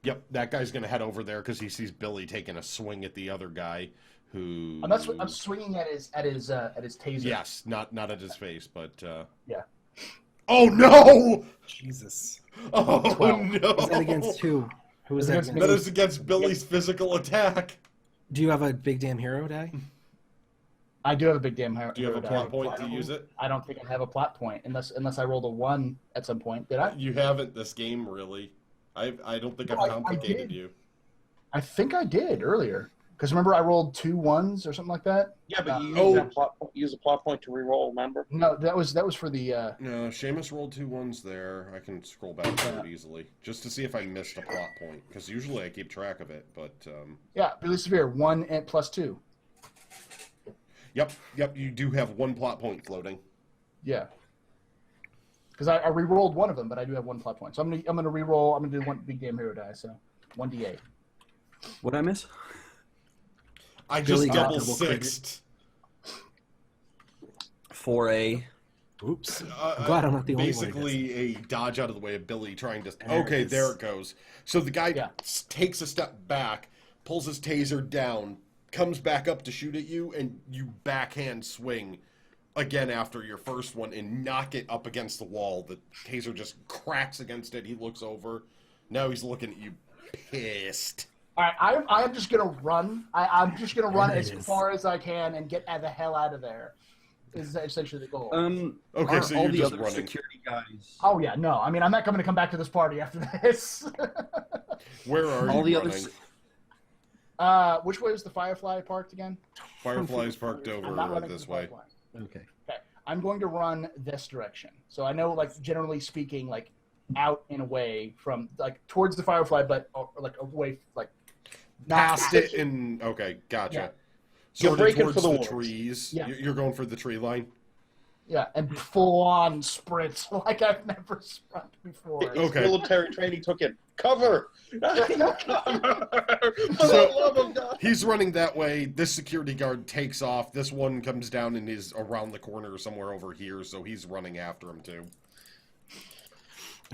Yep, that guy's gonna head over there because he sees Billy taking a swing at the other guy who I'm swinging at his taser. Yes, not at his face, but Yeah. Oh no! Jesus. Oh 12. no! Who's that against who? Who is that Against against? That is against Billy's physical attack. Do you have a big damn hero die? I do have a big damn hero. Do you have a die. plot point to use it? I don't think I have a plot point unless I rolled a 1 at some point. Did I? You haven't this game, really. I don't think I've I complicated did. you. I think I did earlier. Because remember, I rolled 2 1s or something like that. Yeah, but you use a plot point to reroll, remember? No, that was for the. No, Seamus rolled 2 1s there. I can scroll back to it easily. Just to see if I missed a plot point. Because usually I keep track of it, but... Yeah, Billy Severe 1 and plus 2. Yep, you do have 1 plot point floating. Yeah. Because I re-rolled one of them, but I do have 1 plot point. So I'm gonna re-roll. I'm gonna do 1 big damn hero die. So 1d8. What'd I miss? I just Billy got double double sixed. For a... Oops. I'm glad I'm not the only one. Basically a dodge out of the way of Billy trying to... There it Okay, is. there it goes. So the guy Yeah. takes a step back, pulls his taser down, comes back up to shoot at you, and you backhand swing again after your first one and knock it up against the wall. The taser just cracks against it. He looks over. Now he's looking at you pissed. All right, I'm just gonna run. I'm just gonna run There it as is. far as I can and get the hell out of there. Is essentially the goal. Okay, aren't so all you're the just other running. security guys... Oh yeah, no. I mean, I'm not going to come back to this party after this. Where are All the you other running? Which way was the Firefly parked again? Firefly's parked I'm not over running this to the way. Firefly. Okay. Okay, I'm going to run this direction. So I know, like, generally speaking, like out and away from, like, towards the Firefly, but like away, like not Past it and... Okay, gotcha. Yeah. You're Sort of breaking towards for the the woods. trees. Yeah. You're going for the tree line? Yeah, and full on sprints like I've never sprint before. Okay. Military training took it. Cover! Cover! For So- the love of God! He's running that way. This security guard takes off. This one comes down and is around the corner somewhere over here, so he's running after him too.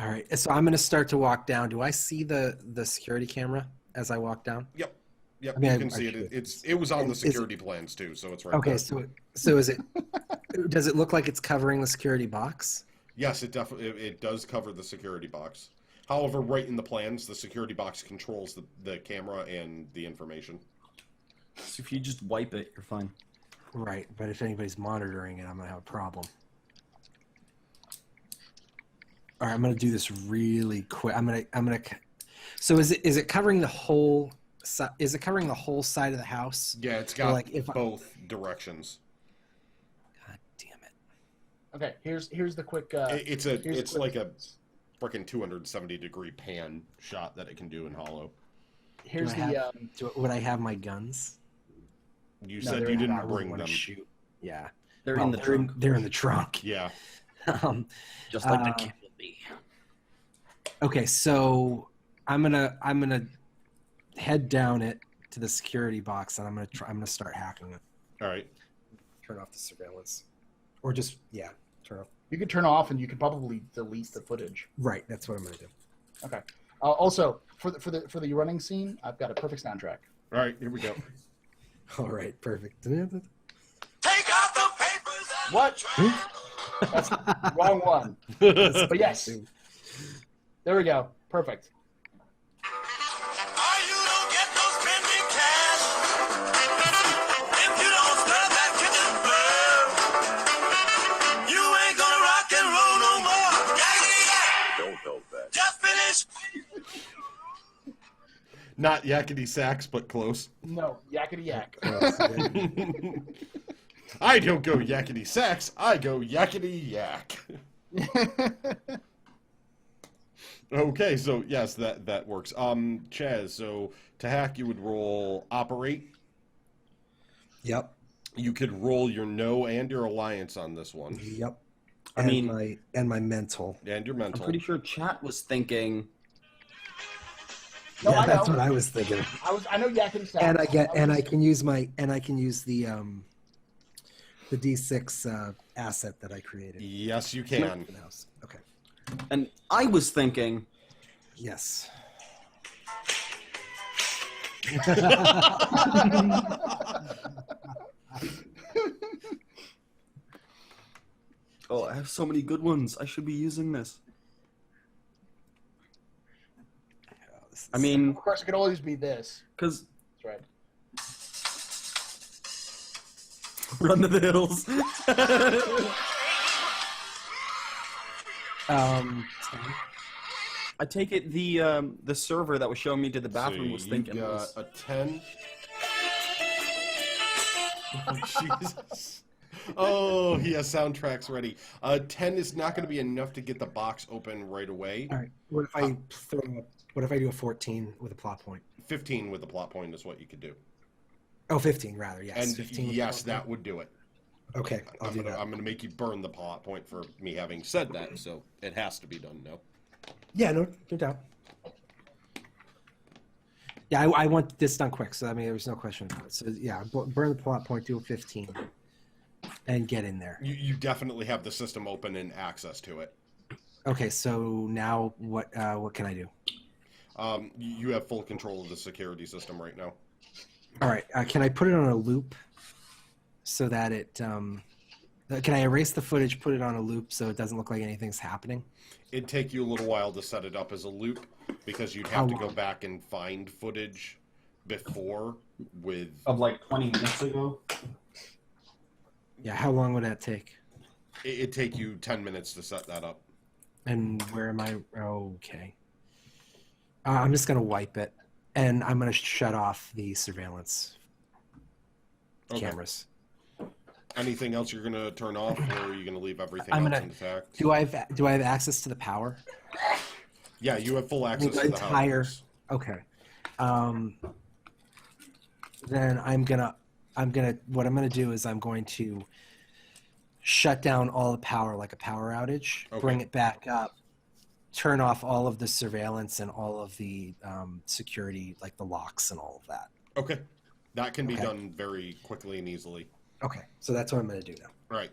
All right. So I'm going to start to walk down. Do I see the security camera as I walk down? Yep. Yep, I mean, you can I see should. it. It was on the Is it- security plans too, so it's right Okay. there. So is it? Does it look like it's covering the security box? Yes, it definitely it does cover the security box. However, right in the plans, the security box controls the camera and the information. So if you just wipe it, you're fine. Right. But if anybody's monitoring it, I'm going to have a problem. All right. I'm going to do this really quick. I'm going to. So is it covering the whole is it covering the whole side of the house? Yeah, it's Or, got like, if both directions. God damn it. Okay, here's the quick. It's here's the like quick- a freaking 270-degree pan shot that it can do in hollow. Here's Do I the. Would I have my guns? You No, said they're you in- didn't I really bring wanna them. shoot. Yeah. They're Well, in the trunk, They're in the trunk. Yeah. Um, just like the uh, kid will be. okay, so I'm gonna head down it to the security box, and I'm gonna start hacking it. All right. Turn off the surveillance, or just turn off. You could turn off, and you could probably delete the footage. Right, that's what I'm gonna do. Okay. Also, for the running scene, I've got a perfect soundtrack. All right. Here we go. All right, perfect. Take out the papers and What? That's the wrong one. But yes, there we go. Perfect. or you don't get no spending cash. If you don't stop that kitchen burn, you ain't gonna rock and roll no more. Yakety yak. Don't help that. Just finish. Not yakety sax, but close. No, yakety yak. I don't go yakety sax. I go yakety yak. Okay, so yes, that works. Chaz, so to hack, you would roll operate. Yep. You could roll your no and your alliance on this one, Yep. I mean- my mental. and your I'm mental. pretty sure chat was thinking. No, yeah, I that's know. what I was thinking. I know yakety sax. And I was- can use the D6 asset that I created. Yes, you can. For the house. Okay. And I was thinking, Yes. oh, I have so many good ones. I should be using this. I mean, Of course, it could always be this. because That's right. run to the hills. I take it the server that was showing me to the bathroom So was you thinking got was, a 10. Oh, Jesus. Oh, he has soundtracks ready. 10 is not going to be enough to get the box open right away. All right. What if I do a 14 with a plot point? 15 with the plot point is what you could do. Oh, 15 rather. Yes. And 15 with yes, the plot that would do it. point? Okay, I'll do that. I'm gonna make you burn the plot point for me having said that, so it has to be done now. Yeah, no doubt. Yeah, I want this done quick, so I mean, there's no question about it. So yeah, burn the plot point, do a 15, and get in there. You definitely have the system open and access to it. Okay, so now what can I do? You have full control of the security system right now. All right, can I put it on a loop so that it? Can I erase the footage, put it on a loop so it doesn't look like anything's happening? It'd take you a little while to set it up as a loop because you'd How have to go long? back and find footage before with of like 20 minutes ago. Yeah, how long would that take? it'd take you 10 minutes to set that up. And where am I? Okay. I'm just gonna wipe it, and I'm gonna shut off the surveillance Okay. cameras. Anything else you're gonna turn off, or are you gonna leave everything I'm else gonna- intact? Do I have access to the power? Yeah, you have full access the to the entire- house. Okay. Then what I'm gonna do is I'm going to shut down all the power like a power outage, Okay. bring it back up, turn off all of the surveillance and all of the security, like the locks and all of that. Okay, that can be Okay. done very quickly and easily. Okay, so that's what I'm gonna do now. Right,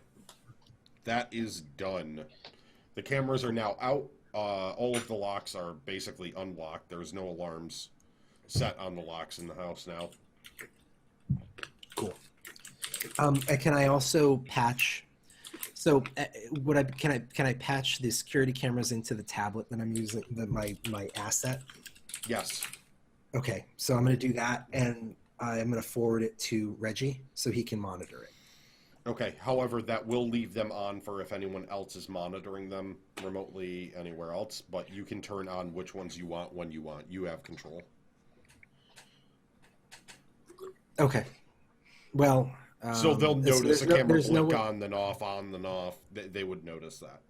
that is done. The cameras are now out. All of the locks are basically unlocked. There's no alarms set on the locks in the house now. Cool. And can I also patch? So, can I patch the security cameras into the tablet that I'm using, my asset? Yes. Okay, so I'm going to do that, and I'm going to forward it to Reggie so he can monitor it. Okay. However, that will leave them on for if anyone else is monitoring them remotely anywhere else. But you can turn on which ones you want when you want. You have control. Okay. Well, So they'll notice a camera there's no blink way, on, then off, on, then off. They would notice that.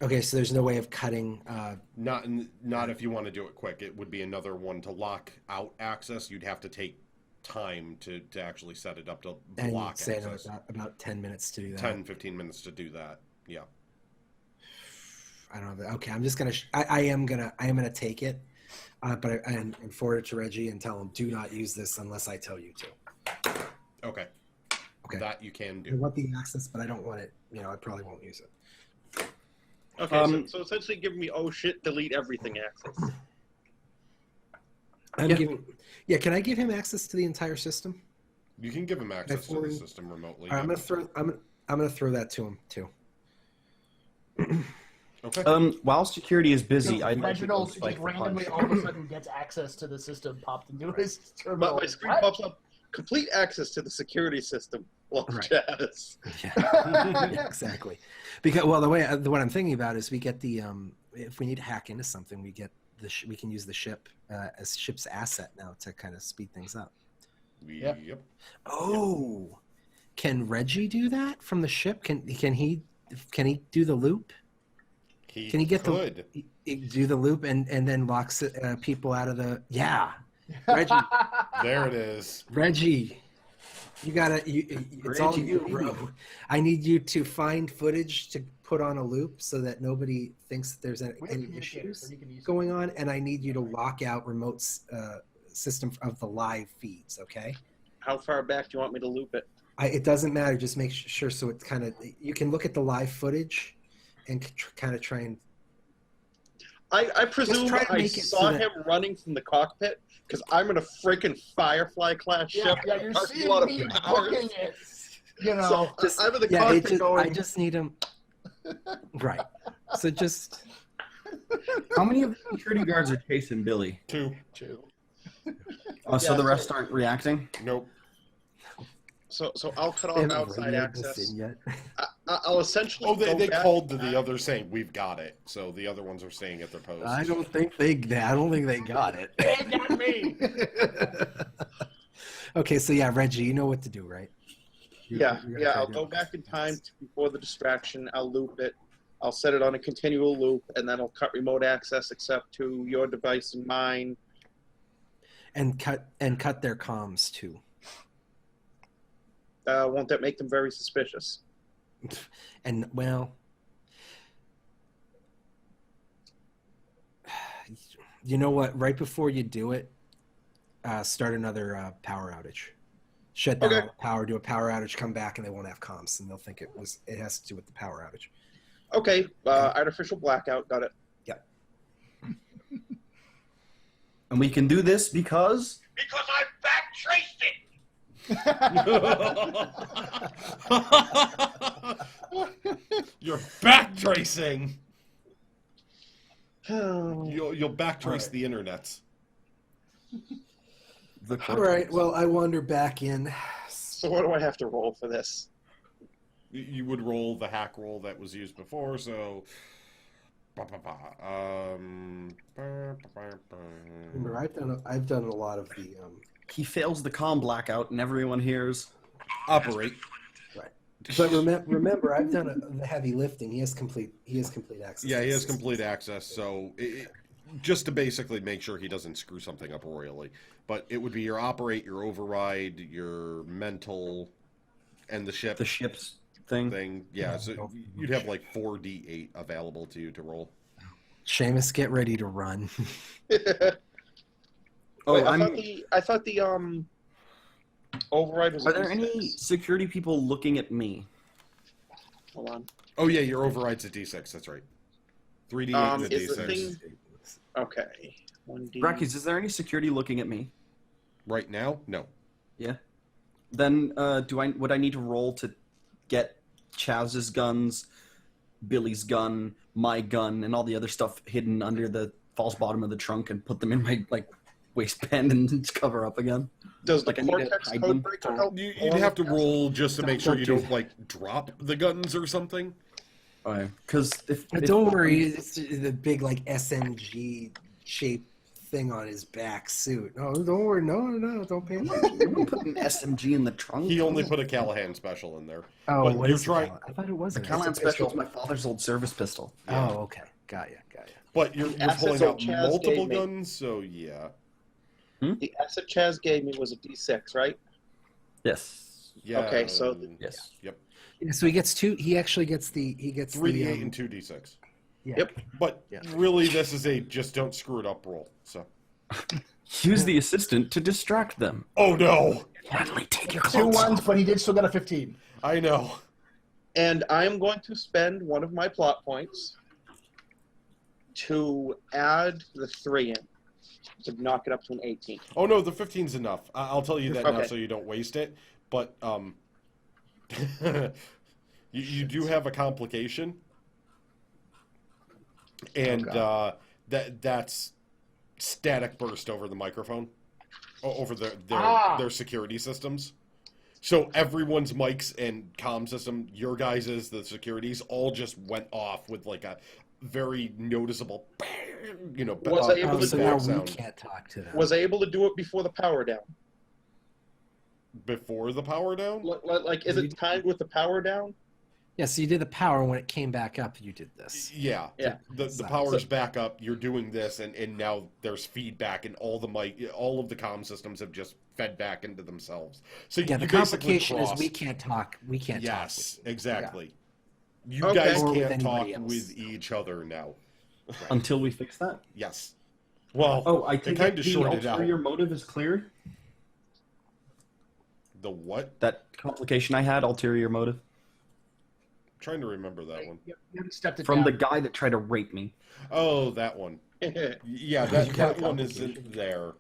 okay, so there's no way of cutting. Not if you want to do it quick. It would be another one to lock out access. You'd have to take time to actually set it up to And block say access. about 10 minutes to do that. 10, 15 minutes to do that. Yeah. I don't know. Okay, I'm just gonna. I am gonna take it, but and forward it to Reggie and tell him do not use this unless I tell you to. Okay. Okay. That you can I do. want the access, but I don't want it. I probably won't use it. Okay, so essentially giving me oh shit, delete everything access. I'm giving. Yeah, can I give him access to the entire system? You can give him access to the system remotely. I'm gonna throw that to him too. Okay. While security is busy, I'd like to go Reginald spike just the randomly punch. all of a sudden gets access to the system popped into his But terminal. my screen What? pops up. Complete access to the security system. Lost Right. status. Yeah, yeah, exactly. Because what I'm thinking about is we get the if we need to hack into something, we get we can use the ship as ship's asset now to kind of speed things up. Yep. Oh, can Reggie do that from the ship? Can he do the loop? Can he get do the loop and then locks people out of the Reggie? There it is. Reggie, you gotta. It's all you, bro. I need you to find footage to put on a loop so that nobody thinks that there's any issues going on, and I need you to lock out remote system of the live feeds. Okay. How far back do you want me to loop it? It doesn't matter. Just make sure so it's kind of you can look at the live footage and kind of try and. I presume try to I make it saw so that- him running from the cockpit because I'm in a freaking Firefly class ship. Yeah, you're There's a seeing lot of me powers. booking it. You know, So Just- I'm in the Yeah, cockpit going. I just need him. Right. So just. How many of the security guards are chasing Billy? Two. So Yeah, the rest aren't reacting? Nope. So I'll cut They off haven't outside rendered this access. in yet. I'll essentially. Oh, go they back called to in the time. other saying we've got it. So the other ones are staying at their post. I don't think they got it. they got me. Okay, so yeah, Reggie, you know what to do, right? Yeah, You're gonna yeah. try I'll to go do back in time before the distraction. I'll loop it. I'll set it on a continual loop, and then I'll cut remote access except to your device and mine. and cut their comms too. Won't that make them very suspicious? And well, you know what? Right before you do it, start another power outage. Shut down all the power, do a power outage, come back, and they won't have comms, and they'll think it has to do with the power outage. Okay, artificial blackout. Got it. And we can do this because Because I back traced it. You're backtracing. You'll backtrace the internets. the All right. Well, I wander back in. So what do I have to roll for this? You would roll the hack roll that was used before. So. Remember, I've done a lot of the. he fails the comm blackout and everyone hears. Operate. Right. But remember, I've done the heavy lifting. He has complete access. Yeah, to he the has system. complete access. So just to basically make sure he doesn't screw something up royally. But it would be your operate, your override, your mental, and the ship. The ship's thing. Yeah, so you'd have like 4d8 available to you to roll. Seamus, get ready to run. Oh, Wait, I thought the override was. Are a there any D6. security people looking at me? Hold on. Oh yeah, your override's a d6. That's right. 3d8 and a Is the d6. thing- Okay. 1D. Grakees, is there any security looking at me? Right now, no. Yeah. Then would I need to roll to get Chaz's guns, Billy's gun, my gun, and all the other stuff hidden under the false bottom of the trunk and put them in my waistband and just cover up again? Does the Like, I need to Cortex hide them. Codebreaker help? You'd have to roll just to make sure you Don't don't like drop the guns or something. Because if Don't worry, it's the big like SMG shape thing on his back suit. Oh, don't worry. No, don't pay attention. Put an SMG in the trunk. He only put a Callahan special in there. Oh, But what you're is trying- I thought it was The an Callahan SMG. Special is my father's old service pistol. Oh, okay. Got you. But you're Assets pulling old out Chaz multiple gave me. guns, so yeah. The asset Chaz gave me was a D6, right? Yes. Yeah. Okay, so- Yes. Yep. Yeah, so he gets two. He actually gets the. He gets 3d8 the, and 2d6. Yeah. Yep. But Yeah. really, this is a just don't screw it up roll. So. Use the assistant to distract them. Oh no! Natalie, take your 2 clothes off. 1s, but he did still get a 15. I know. And I am going to spend one of my plot points to add the 3 in to knock it up to an 18. Oh no, the 15's enough. I'll tell you that now Okay. so you don't waste it. But you do have a complication, and that's static burst over the microphone, over their security systems. So everyone's mics and comm system, your guys's, the securities, all just went off with like a very noticeable, Was I able to so do now it? we sound can't talk to them. Was I able to do it before the power down? before the power down. Like, is it timed with the power down? Yeah, so you did the power when it came back up. You did this. Yeah, Yeah. The power's back up. You're doing this, and now there's feedback, and all of the comm systems have just fed back into themselves. So Yeah, the you basically complication is crossed. we can't talk. We can't talk. Yes, exactly. You Okay. guys Or with can't talk anybody else. with each other now. Until we fix that. Yes. Well, Oh, I it think kind the of shorted out. ulterior motive is clear. The what? That complication I had, ulterior motive, I'm trying to remember that one. You haven't stepped it from the down. guy that tried to rape me. Oh, that one. Yeah, that one isn't there.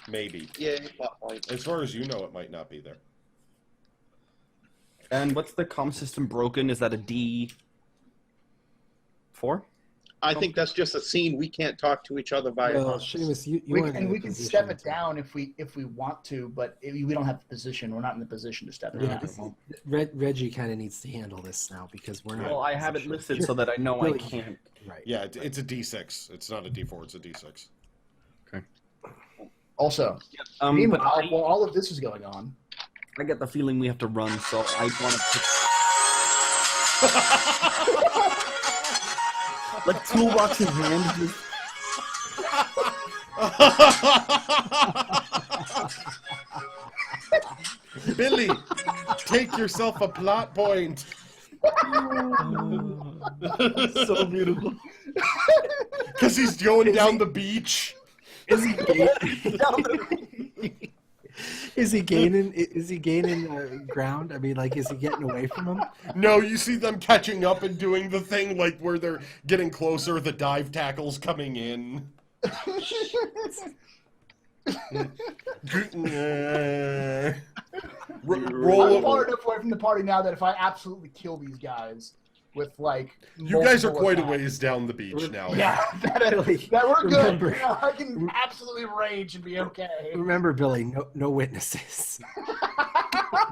Maybe. Yeah, plot point. As far as you know, it might not be there. And what's the comm system broken? Is that a D4? I think that's just a scene we can't talk to each other via. Well, comms. Seamus, you We weren't can, in a we can position step it to- down if we want to, but we don't have the position. We're not in the position to step it Yeah, down. this is- Reggie kind of needs to handle this now because we're not. Well, I in a have it position. listed so that I know I Really? can't. Right. Yeah, it's a D6. It's not a D4. It's a D6. Also, But meanwhile, while all of this is going on, I get the feeling we have to run, so I want to. Like toolbox in hand, just Billy, take yourself a plot point. so beautiful. Because he's going down the beach. Is he gaining? Is he gaining? Is he gaining ground? I mean, like, is he getting away from him? No, you see them catching up and doing the thing like where they're getting closer, the dive tackle's coming in. Roll I'm it. far enough away from the party now that if I absolutely kill these guys with like, You guys are multiple quite a attacks- ways down the beach now. Yeah, Billy, that we're good. remember- You know, I can absolutely rage and be okay. Remember, Billy, no witnesses.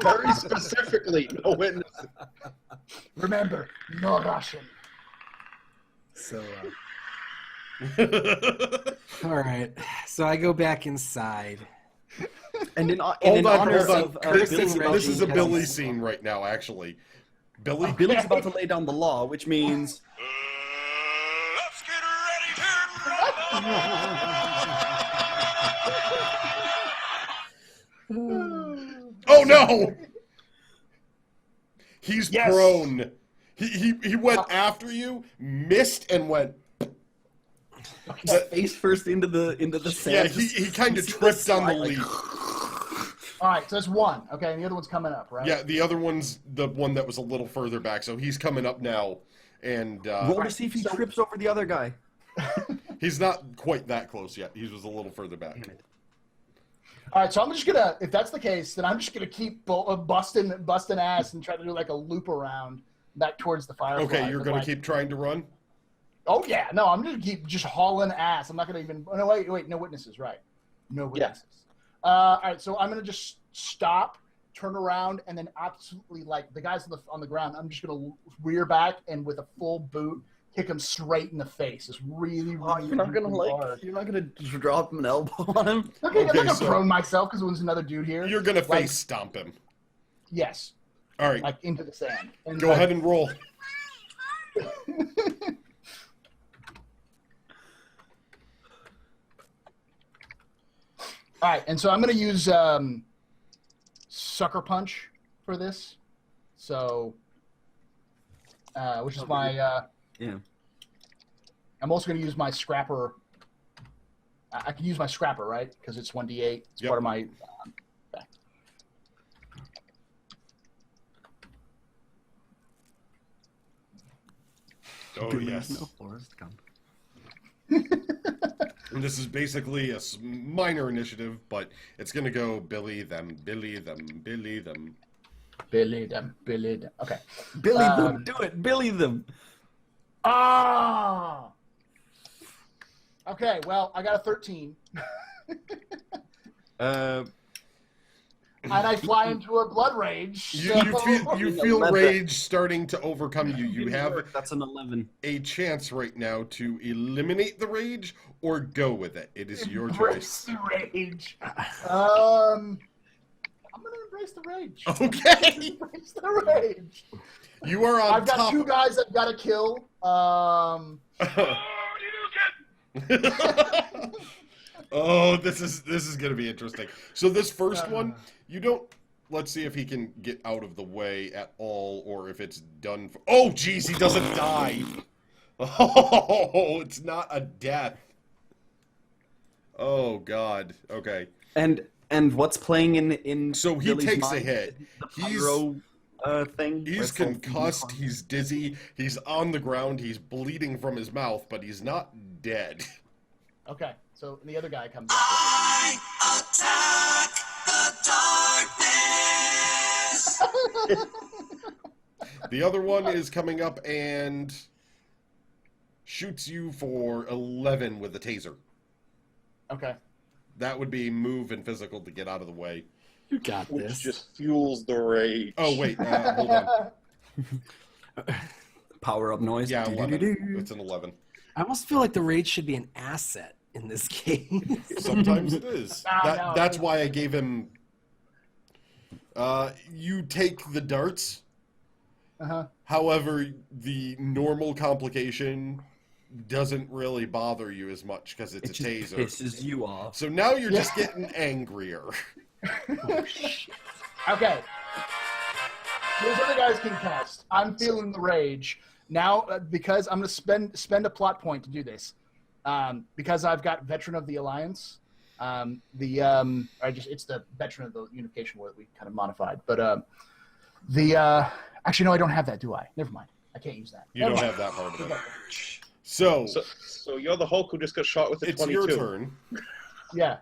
Very specifically, no witness. Remember, no Russian. So, all right. So I go back inside. And in Hold on, honor hold on. of This Billy's about this to is a get Billy on- scene right now, actually. Billy? Billy's about to lay down the law, which means Let's get ready to rumble. Oh no! He's Yes. prone. He went after you, missed, and went. face first into the Yeah, sand. he kind You of see the tripped on the slide, like- leaf. All right, so that's one. Okay, and the other one's coming up, right? Yeah, the other one's the one that was a little further back, so he's coming up now, and Roll to see if he so- trips over the other guy. he's not quite that close yet. He was a little further back. All right, so I'm just gonna, if that's the case, then I'm just gonna keep busting ass and try to do like a loop around back towards the Firefly. Okay, you're But, gonna like, keep trying to run. Oh yeah, no, I'm gonna keep just hauling ass. I'm not gonna even. Oh, no, wait, no witnesses, right? No witnesses. All right, so I'm gonna just stop, turn around, and then absolutely like the guys on the ground. I'm just gonna rear back and with a full boot, kick him straight in the face. It's really, really, You're not gonna really hard. You're not gonna drop an elbow on him. Okay, I'm not gonna so- prone myself because there's another dude here. You're gonna Like- face stomp him. Yes, All right, like into the sand. And go ahead and roll. All right, and so I'm gonna use Sucker Punch for this. So, which is my. Yeah. I'm also gonna use my Scrapper. I can use my Scrapper, right? Because it's 1d8. It's Yep. part of my. Oh yes. No Forrest Gump. And this is basically a minor initiative, but it's gonna go Billy them, Billy them, Billy them. Billy them, Billy them. Okay. Billy them. Do it. Billy them. Ah. Okay. Well, I got a 13, and I fly into a blood rage. You so- feel 11. rage starting to overcome you. You have That's an 11. a chance right now to eliminate the rage or go with it. It is your Embrace choice. the rage. I'm gonna embrace the rage. Okay. Embrace the rage. You are on I've got top. 2 guys I've got to kill. Oh, this is gonna be interesting. So this first one, you don't. Let's see if he can get out of the way at all, or if it's done. Oh, geez, he doesn't die. Oh, it's not a death. Oh God. Okay. And what's playing in So he Billy's takes a mind? hit. The He's pyro thing. where he's it's all concussed. feeding He's dizzy. He's on the ground. He's bleeding from his mouth, but he's not dead. Okay, so the other guy comes. I attack the darkness. The other one is coming up and shoots you for 11 with a taser. Okay. That would be move and physical to get out of the way. You got Which this. just fuels the rage. Oh wait, hold on. Power up noise. Yeah, Do-do-do-do. 11. It's an 11. I almost feel like the rage should be an asset in this game. Sometimes it is. No, That's it- why I gave him. You take the darts. Uh-huh. However, the normal complication doesn't really bother you as much because it's It a just taser. pisses you off. So now you're just getting angrier. Okay. Those other guys can cast. I'm feeling the rage now because I'm going to spend a plot point to do this. Because I've got Veteran of the Alliance. It's the Veteran of the Unification War that we kind of modified. But actually no, I don't have that, do I? Never mind. I can't use that. You don't Never have that part of it. mind. So So you're the Hulk who just got shot with a it's 22. your turn. Yeah.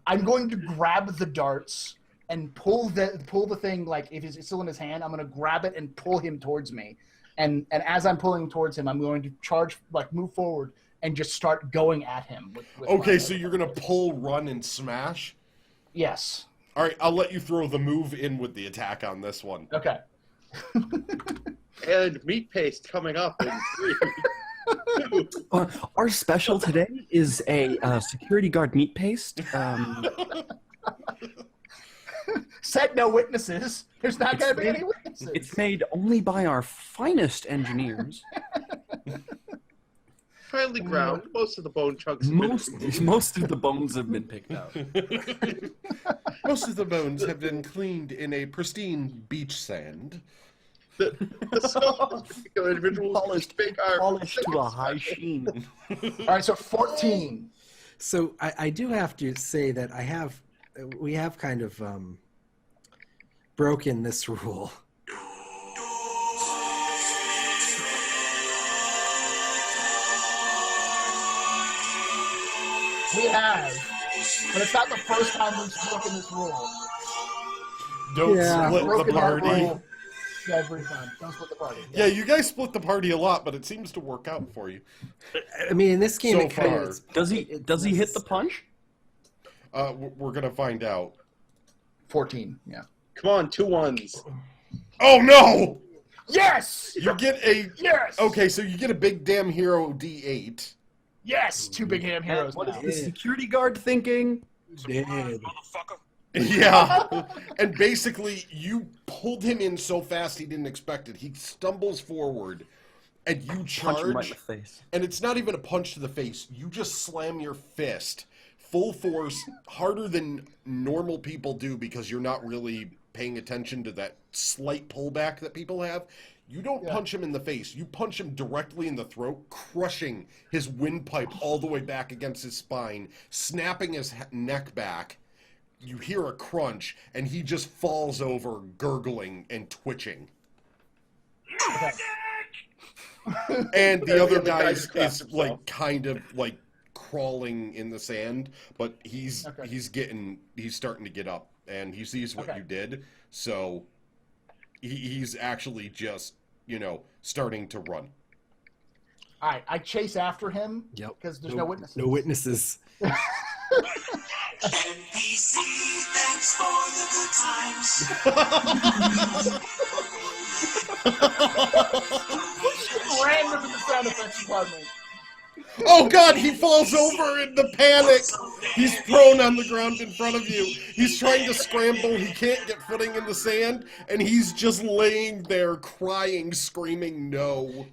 I'm going to grab the darts and pull the thing, like if it's still in his hand, I'm going to grab it and pull him towards me. And as I'm pulling towards him, I'm going to charge, like move forward and just start going at him. With Okay, my- so you're gonna pull, run, and smash. Yes. All right, I'll let you throw the move in with the attack on this one. Okay. And meat paste coming up in 3. Our special today is a security guard meat paste. Said no witnesses. There's not going to be any witnesses. It's made only by our finest engineers. Finely ground. Most of the bone chunks have been Most of the bones have been picked out. Most of the bones have been cleaned in a pristine beach sand. the particular individuals Polished, make our polished to a high sheen. All right, so 14. So I do have to say that we have kind of broken this rule. We have. But it's not the first time we've broken this rule. Don't Yeah. split the Broken that party. rule every time. Don't split the party. Yeah, you guys split the party a lot, but it seems to work out for you. I mean, in this game, So it kind far. of Does he hit the punch? We're gonna find out. 14, yeah. Come on, 2 1s. Oh no! Yes! You get a Yes! okay, so you get a big damn hero D8. Yes! 2 big ham heroes What now. is the security guard thinking? Dead. Motherfucker. Yeah, and basically you pulled him in so fast he didn't expect it. He stumbles forward, and you Punch him right in charge. the face. And it's not even a punch to the face. You just slam your fist, full force, harder than normal people do because you're not really paying attention to that slight pullback that people have. You don't punch him in the face. You punch him directly in the throat, crushing his windpipe all the way back against his spine, snapping his neck back. You hear a crunch, and he just falls over, gurgling and twitching. And the other guy is like kind of like crawling in the sand, but he's starting to get up, and he sees what you did, so he's actually just starting to run. All right, I chase after him. Yep. Because there's no witnesses. No witnesses. NPC, thanks for the good times. Random in the sound effects department. Oh God, he falls over in the panic. He's prone on the ground in front of you. He's trying to scramble. He can't get footing in the sand, and he's just laying there crying, screaming no.